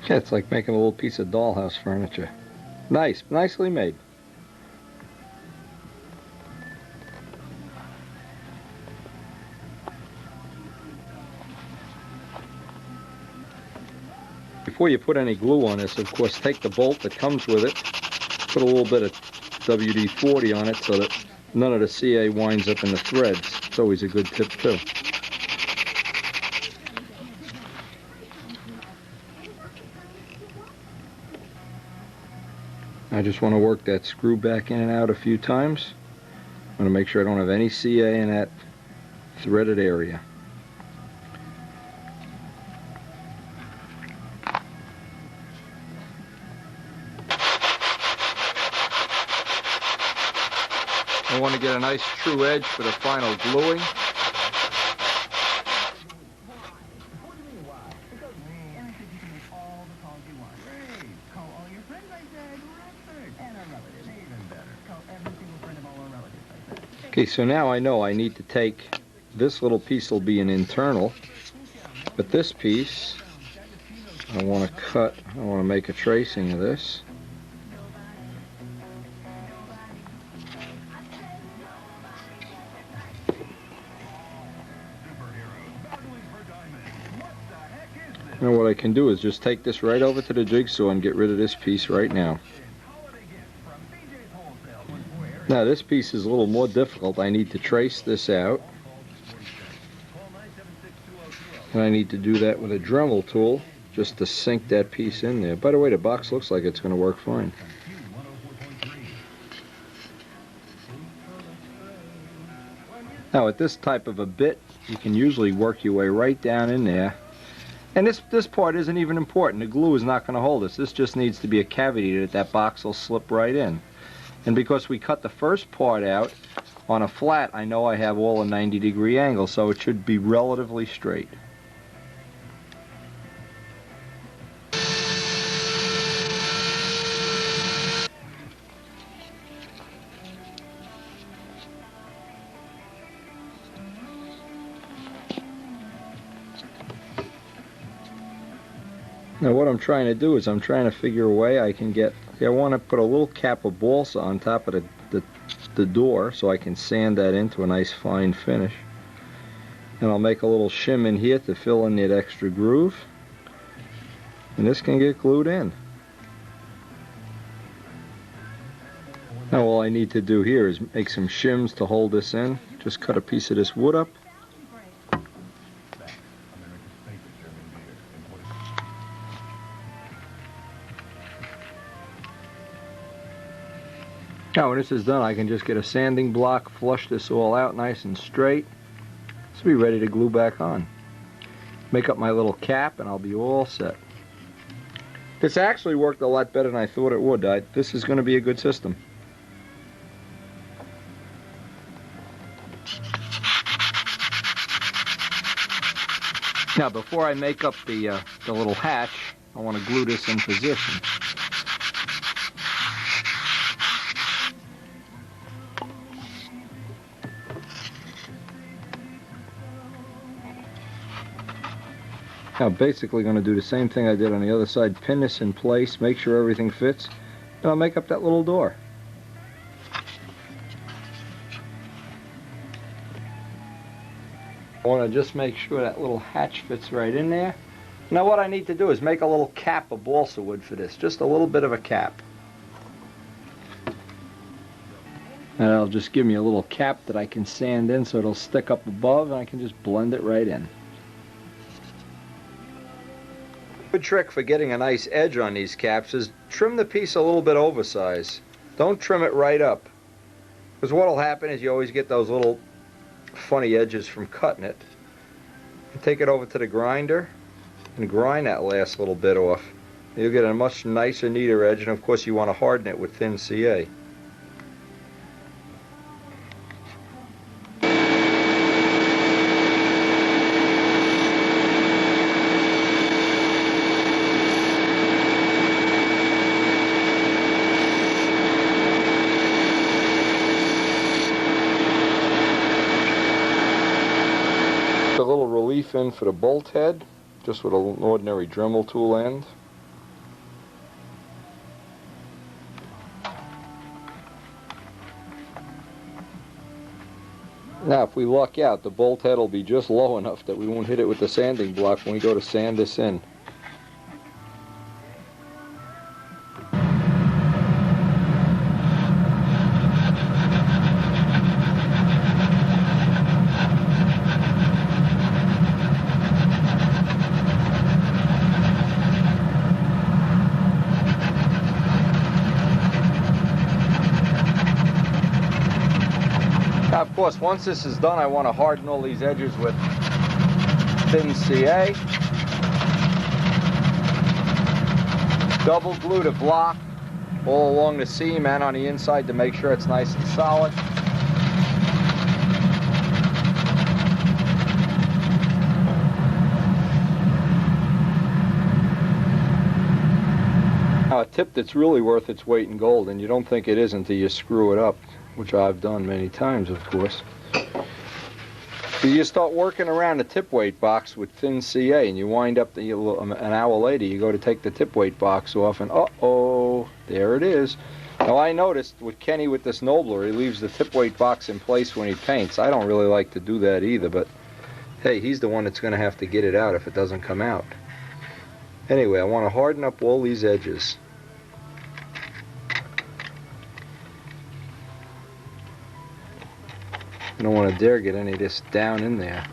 Yeah, it's like making a little piece of dollhouse furniture. Nice, nicely made. Before you put any glue on this, of course, take the bolt that comes with it, put a little bit of WD-40 on it so that none of the CA winds up in the threads. It's always a good tip too. I just want to work that screw back in and out a few times. I want to make sure I don't have any CA in that threaded area. I want to get a nice true edge for the final gluing. Okay, so now I know I need to take, this little piece will be an internal, but this piece, I want to cut, I want to make a tracing of this. Now what I can do is just take this right over to the jigsaw and get rid of this piece right now. Now this piece is a little more difficult. I need to trace this out. And I need to do that with a Dremel tool just to sink that piece in there. By the way, the box looks like it's going to work fine. Now with this type of a bit, you can usually work your way right down in there And this part isn't even important. The glue is not going to hold us. This just needs to be a cavity that box will slip right in. And because we cut the first part out on a flat, I know I have all a 90-degree angle, so it should be relatively straight. Now what I'm trying to do is I'm trying to figure a way I can get, I want to put a little cap of balsa on top of the door so I can sand that into a nice fine finish. And I'll make a little shim in here to fill in that extra groove. And this can get glued in. Now all I need to do here is make some shims to hold this in. Just cut a piece of this wood up. Now when this is done, I can just get a sanding block, flush this all out nice and straight. This will be ready to glue back on. Make up my little cap and I'll be all set. This actually worked a lot better than I thought it would. This is going to be a good system. Now before I make up the little hatch, I want to glue this in position. Now basically going to do the same thing I did on the other side, pin this in place, make sure everything fits, and I'll make up that little door. I want to just make sure that little hatch fits right in there. Now what I need to do is make a little cap of balsa wood for this, just a little bit of a cap. And it'll just give me a little cap that I can sand in so it'll stick up above and I can just blend it right in. Good trick for getting a nice edge on these caps is trim the piece a little bit oversized. Don't trim it right up. Because what will happen is you always get those little funny edges from cutting it. You take it over to the grinder and grind that last little bit off. You'll get a much nicer, neater edge, and of course you want to harden it with thin CA. A little relief in for the bolt head, just with an ordinary Dremel tool end. Now if we luck out, the bolt head will be just low enough that we won't hit it with the sanding block when we go to sand this in. Now, of course, once this is done, I want to harden all these edges with thin CA. Double glue the block all along the seam and on the inside to make sure it's nice and solid. Now, a tip that's really worth its weight in gold, and you don't think it is until you screw it up, which I've done many times, of course. You start working around the tip weight box with thin CA, and you wind up an hour later, you go to take the tip weight box off, and uh-oh, there it is. Now I noticed with Kenny with this Nobler, he leaves the tip weight box in place when he paints. I don't really like to do that either, but hey, he's the one that's going to have to get it out if it doesn't come out. Anyway, I want to harden up all these edges. I don't want to dare get any of this down in there.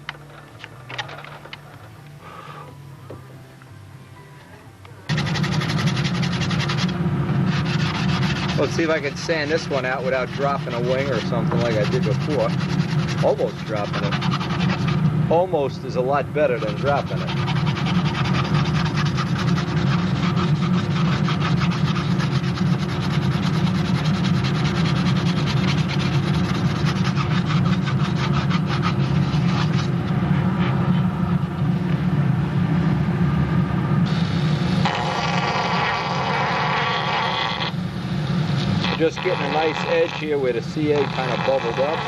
Let's see if I can sand this one out without dropping a wing or something like I did before. Almost dropping it. Almost is a lot better than dropping it. just getting a nice edge here where the CA kind of bubbled up.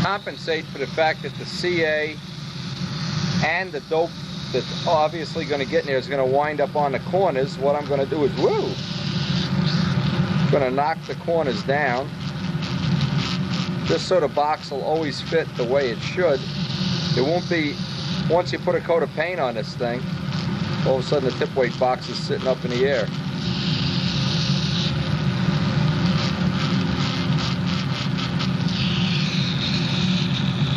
Compensate for the fact that the CA and the dope that's obviously going to get in there is going to wind up on the corners. What I'm going to do is, going to knock the corners down just so the box will always fit the way it should. It won't be, once you put a coat of paint on this thing, all of a sudden the tip weight box is sitting up in the air.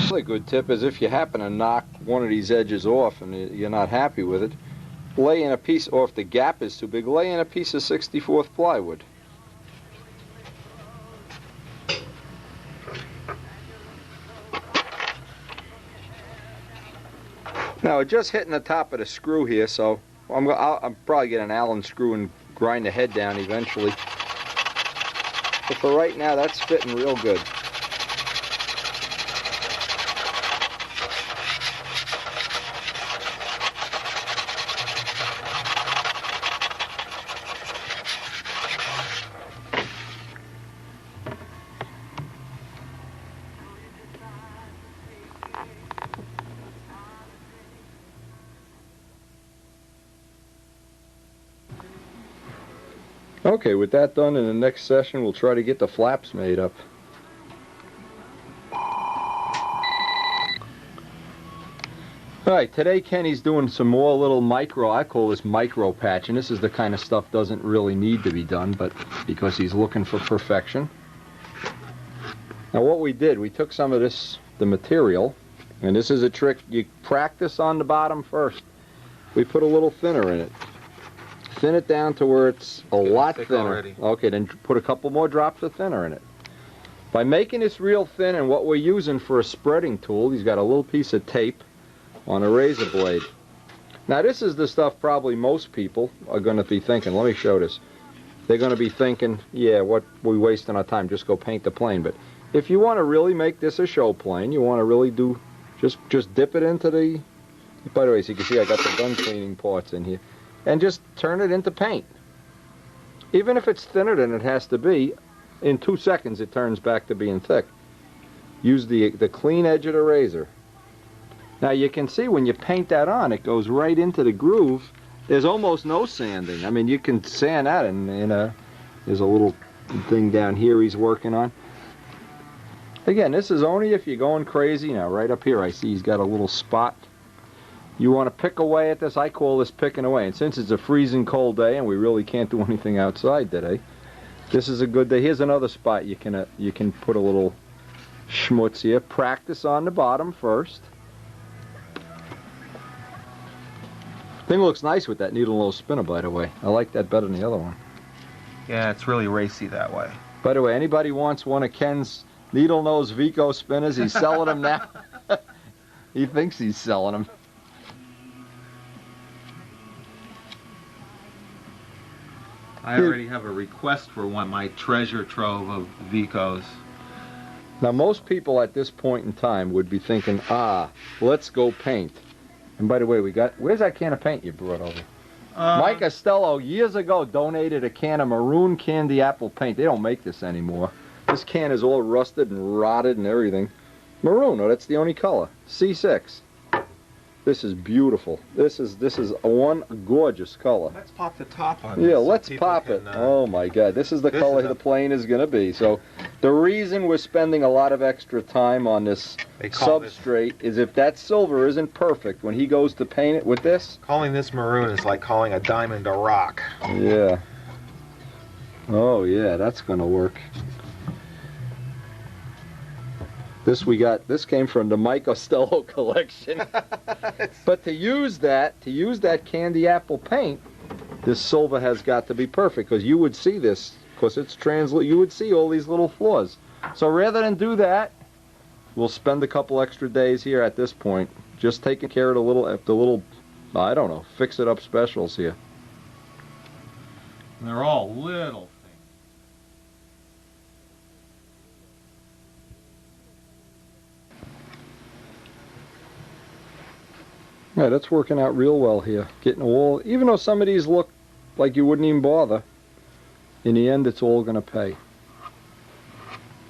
Another good tip is if you happen to knock one of these edges off and you're not happy with it, lay in a piece, or if the gap is too big, lay in a piece of 64th plywood. Now, just hitting the top of the screw here, so I'll probably get an Allen screw and grind the head down eventually. But for right now, that's fitting real good. Okay, with that done, in the next session we'll try to get the flaps made up. Alright, today Kenny's doing some more little micro, I call this micro patch, and this is the kind of stuff doesn't really need to be done, but because he's looking for perfection. Now what we did, we took some of this, the material, and this is a trick, you practice on the bottom first. We put a little thinner in it. Thin it down to where it's a lot thinner. Already. Okay, then put a couple more drops of thinner in it. By making this real thin, and what we're using for a spreading tool, he's got a little piece of tape on a razor blade. Now this is the stuff probably most people are going to be thinking. Let me show this. They're going to be thinking, yeah, what we wasting our time, just go paint the plane. But if you want to really make this a show plane, you want to really do, just dip it into the, by the way, so you can see I got the gun cleaning parts in here. And just turn it into paint. Even if it's thinner than it has to be, in 2 seconds it turns back to being thick. Use the clean edge of the razor. Now you can see when you paint that on, it goes right into the groove. There's almost no sanding. I mean, you can sand that, and there's a little thing down here he's working on. Again, this is only if you're going crazy. Now right up here I see he's got a little spot. You want to pick away at this. I call this picking away. And since it's a freezing cold day and we really can't do anything outside today, this is a good day. Here's another spot you can put a little schmutz here. Practice on the bottom first. Thing looks nice with that needle nose spinner, by the way. I like that better than the other one. Yeah, it's really racy that way. By the way, anybody wants one of Ken's needle nose Vico spinners? He's selling them now. He thinks he's selling them. I already have a request for one, my treasure trove of Vicos. Now most people at this point in time would be thinking, let's go paint. And by the way, where's that can of paint you brought over? Mike Costello years ago donated a can of maroon candy apple paint. They don't make this anymore. This can is all rusted and rotted and everything. Maroon, that's the only color. C6. This is beautiful. This is one gorgeous color. Let's pop the top on this. Yeah, let's pop it. Oh my God, this is the color the plane is going to be. So the reason we're spending a lot of extra time on this substrate is if that silver isn't perfect, when he goes to paint it with this. Calling this maroon is like calling a diamond a rock. Yeah. Oh yeah, that's going to work. This came from the Mike Costello collection. But to use that candy apple paint, this silver has got to be perfect, because you would see this, because it's translucent, you would see all these little flaws. So rather than do that, we'll spend a couple extra days here at this point, just taking care of the little, I don't know, fix it up specials here. And they're all little. Yeah, that's working out real well here. Getting all, even though some of these look like you wouldn't even bother, in the end it's all going to pay.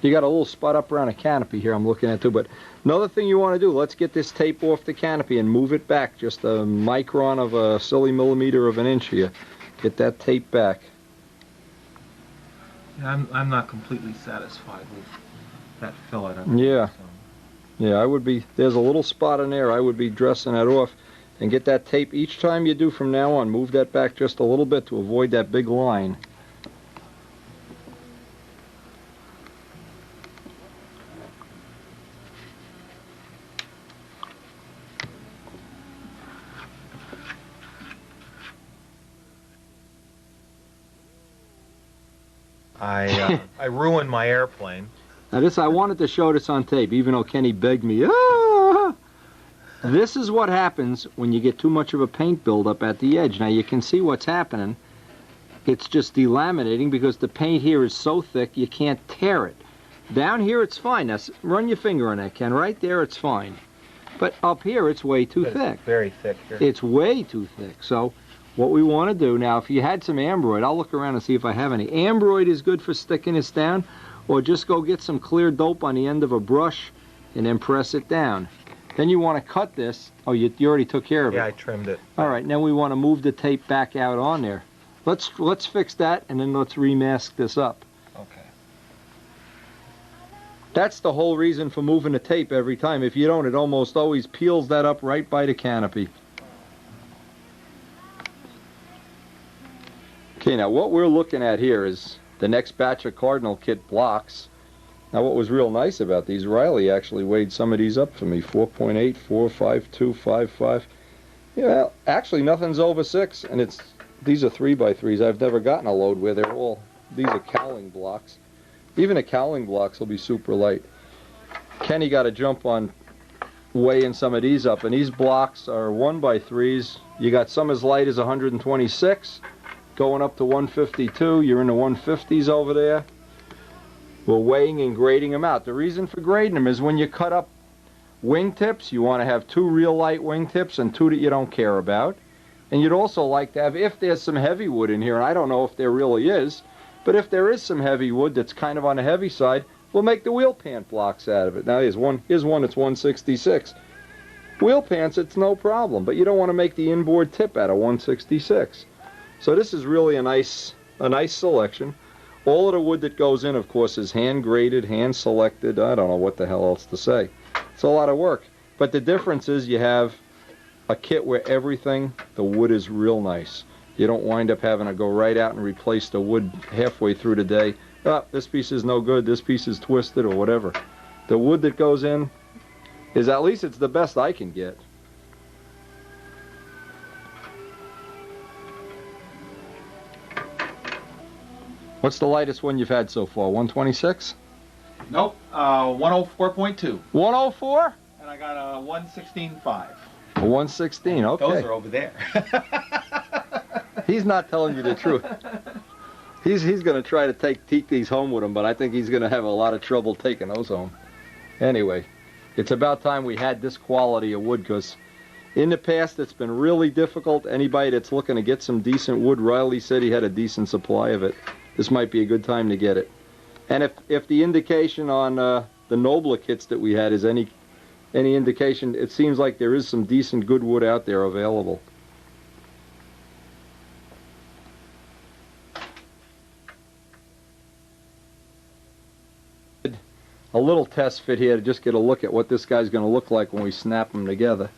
You got a little spot up around a canopy here I'm looking at too, but another thing you want to do, let's get this tape off the canopy and move it back just a micron of a silly millimeter of an inch here. Get that tape back. Yeah, I'm not completely satisfied with that fillet. Yeah. Yeah, I would be, there's a little spot in there, I would be dressing that off and get that tape each time you do from now on. Move that back just a little bit to avoid that big line. I ruined my airplane. Now this, I wanted to show this on tape, even though Kenny begged me. Ah! This is what happens when you get too much of a paint buildup at the edge. Now you can see what's happening. It's just delaminating because the paint here is so thick you can't tear it. Down here it's fine. Now run your finger on that, Ken. Right there it's fine. But up here it's way too thick. Very thick here. It's way too thick. So what we want to do now, if you had some ambroid, I'll look around and see if I have any. Ambroid is good for sticking this down, or just go get some clear dope on the end of a brush and then press it down. Then you want to cut this. Oh, you already took care of it. Yeah, I trimmed it. All right, now we want to move the tape back out on there. Let's fix that, and then let's remask this up. Okay. That's the whole reason for moving the tape every time. If you don't, it almost always peels that up right by the canopy. Okay, now what we're looking at here is the next batch of Cardinal kit blocks. Now what was real nice about these, Riley actually weighed some of these up for me. 4.8, 4, 5, 2, 5, 5. Yeah, actually nothing's over 6, and these are 3x3s. I've never gotten a load where they're all, these are cowling blocks. Even the cowling blocks will be super light. Kenny got a jump on weighing some of these up, and these blocks are 1x3s. You got some as light as 126, going up to 152. You're in the 150s over there. We're weighing and grading them out. The reason for grading them is when you cut up wingtips, you want to have 2 real light wingtips and 2 that you don't care about. And you'd also like to have, if there's some heavy wood in here, and I don't know if there really is, but if there is some heavy wood that's kind of on the heavy side, we'll make the wheel pant blocks out of it. Now here's one that's 166. Wheel pants, it's no problem, but you don't want to make the inboard tip out of 166. So this is really a nice selection. All of the wood that goes in, of course, is hand graded, hand selected. I don't know what the hell else to say. It's a lot of work. But the difference is you have a kit where everything, the wood is real nice. You don't wind up having to go right out and replace the wood halfway through the day. Oh, this piece is no good, this piece is twisted, or whatever. The wood that goes in is, at least it's the best I can get. What's the lightest one you've had so far? 126? Nope, 104.2. 104? And I got a 116.5. A 116, okay. Those are over there. He's not telling you the truth. He's going to try to take these home with him, but I think he's going to have a lot of trouble taking those home. Anyway, it's about time we had this quality of wood, because in the past it's been really difficult. Anybody that's looking to get some decent wood, Riley said he had a decent supply of it. This might be a good time to get it. And if the indication on the Nobler kits that we had is any indication, it seems like there is some decent good wood out there available. A little test fit here to just get a look at what this guy's going to look like when we snap them together.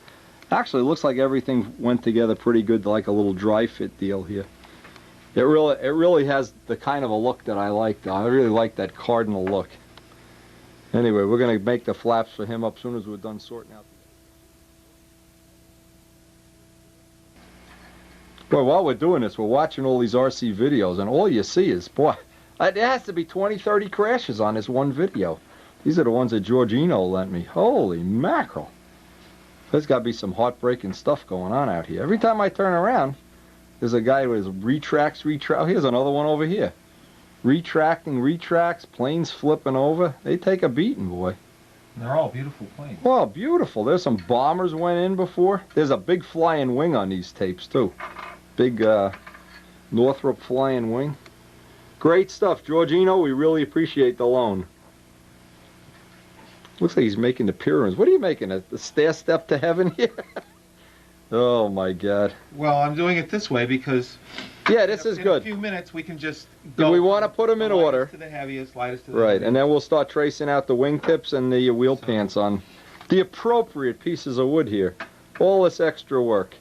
Actually, it looks like everything went together pretty good, like a little dry fit deal here. It really has the kind of a look that I like, though. I really like that Cardinal look. Anyway, we're going to make the flaps for him up as soon as we're done sorting out. Boy, while we're doing this, we're watching all these RC videos, and all you see is, boy, there has to be 20, 30 crashes on this one video. These are the ones that Georgino lent me. Holy mackerel. There's got to be some heartbreaking stuff going on out here. Every time I turn around, there's a guy with retracts. Oh, here's another one over here. Retracts, planes flipping over. They take a beating, boy. And they're all beautiful planes. Well, beautiful. There's some bombers went in before. There's a big flying wing on these tapes, too. Big Northrop flying wing. Great stuff, Georgino. We really appreciate the loan. Looks like he's making the pyramids. What are you making? The stair step to heaven here? Oh, my God. Well, I'm doing it this way because... Yeah, this is good. In a few minutes, we can just go. go. We want to put them in order. To the heaviest, lightest to the right, heaviest. and then we'll start tracing out the wingtips and the wheel pants on the appropriate pieces of wood here. All this extra work.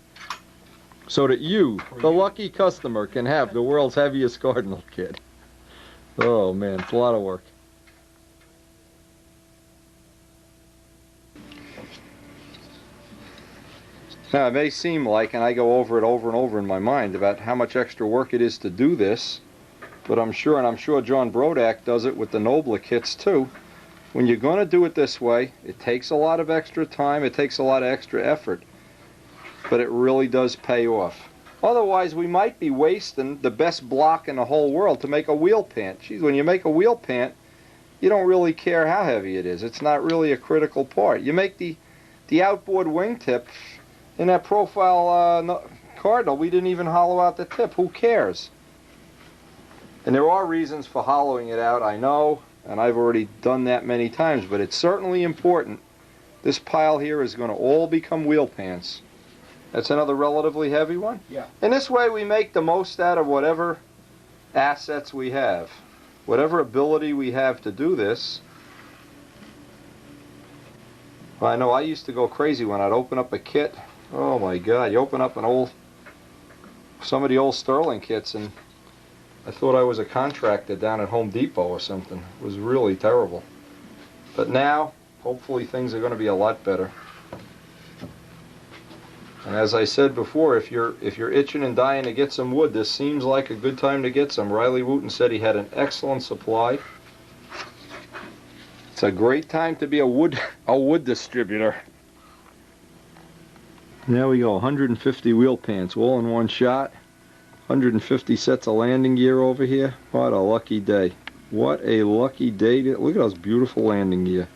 So that you, the lucky customer, can have the world's heaviest Cardinal kit. Oh, man, it's a lot of work. Now, it may seem like, and I go over it over and over in my mind, about how much extra work it is to do this, but I'm sure, and I'm sure John Brodak does it with the Nobler kits too, when you're going to do it this way, it takes a lot of extra time, it takes a lot of extra effort, but it really does pay off. Otherwise, we might be wasting the best block in the whole world to make a wheel pant. Geez, when you make a wheel pant, you don't really care how heavy it is. It's not really a critical part. You make the outboard wingtip. In that profile Cardinal, we didn't even hollow out the tip. Who cares? And there are reasons for hollowing it out, I know, and I've already done that many times, but it's certainly important. This pile here is going to all become wheel pants. That's another relatively heavy one? Yeah. And this way we make the most out of whatever assets we have. Whatever ability we have to do this. Well, I know I used to go crazy when I'd open up a kit. Oh my God, you open up some of the old Sterling kits and I thought I was a contractor down at Home Depot or something. It was really terrible. But now, hopefully things are going to be a lot better. And as I said before, if you're itching and dying to get some wood, this seems like a good time to get some. Riley Wooten said he had an excellent supply. It's a great time to be a wood distributor. There we go, 150 wheel pants, all in one shot. 150 sets of landing gear over here. What a lucky day. What a lucky day. Look at those beautiful landing gear.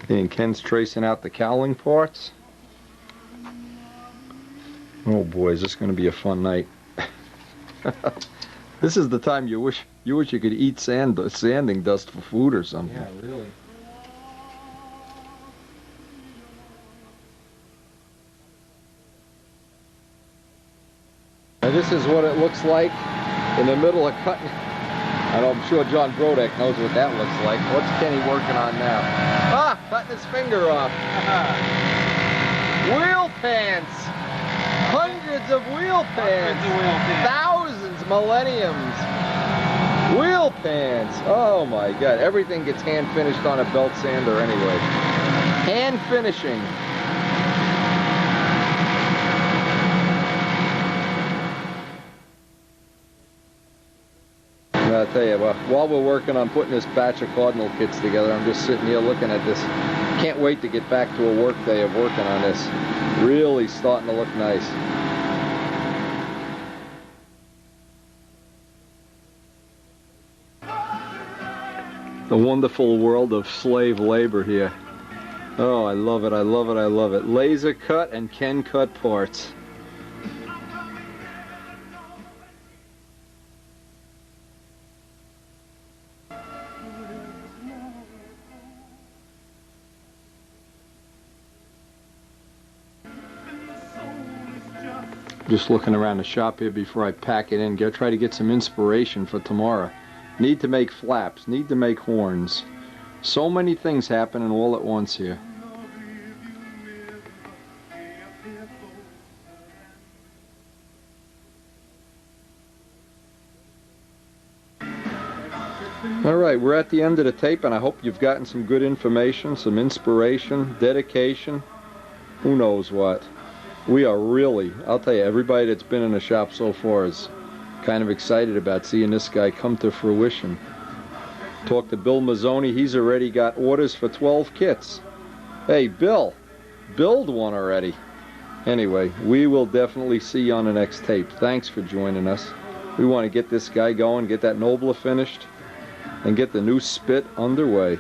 And Ken's tracing out the cowling parts. Oh boy, is this going to be a fun night. This is the time you wish you could eat sanding dust for food or something. Yeah, really. Now this is what it looks like in the middle of cutting. I'm sure John Brodak knows what that looks like. What's Kenny working on now? Ah, cutting his finger off. Wheel pants. Hundreds of wheel pants. Thousands, millenniums. Wheel pants. Oh my God. Everything gets hand finished on a belt sander anyway. Hand finishing. I'll tell you, while we're working on putting this batch of Cardinal kits together, I'm just sitting here looking at this. Can't wait to get back to a work day of working on this. Really starting to look nice. The wonderful world of slave labor here. Oh, I love it, I love it, I love it. Laser cut and Ken cut parts. Just looking around the shop here before I pack it in. Try to get some inspiration for tomorrow. Need to make flaps. Need to make horns. So many things happening all at once here. All right, we're at the end of the tape, and I hope you've gotten some good information, some inspiration, dedication, who knows what. We are really, I'll tell you, everybody that's been in the shop so far is kind of excited about seeing this guy come to fruition. Talked to Bill Mazzoni, he's already got orders for 12 kits. Hey, Bill, build one already. Anyway, we will definitely see you on the next tape. Thanks for joining us. We want to get this guy going, get that Nobler finished, and get the new spit underway.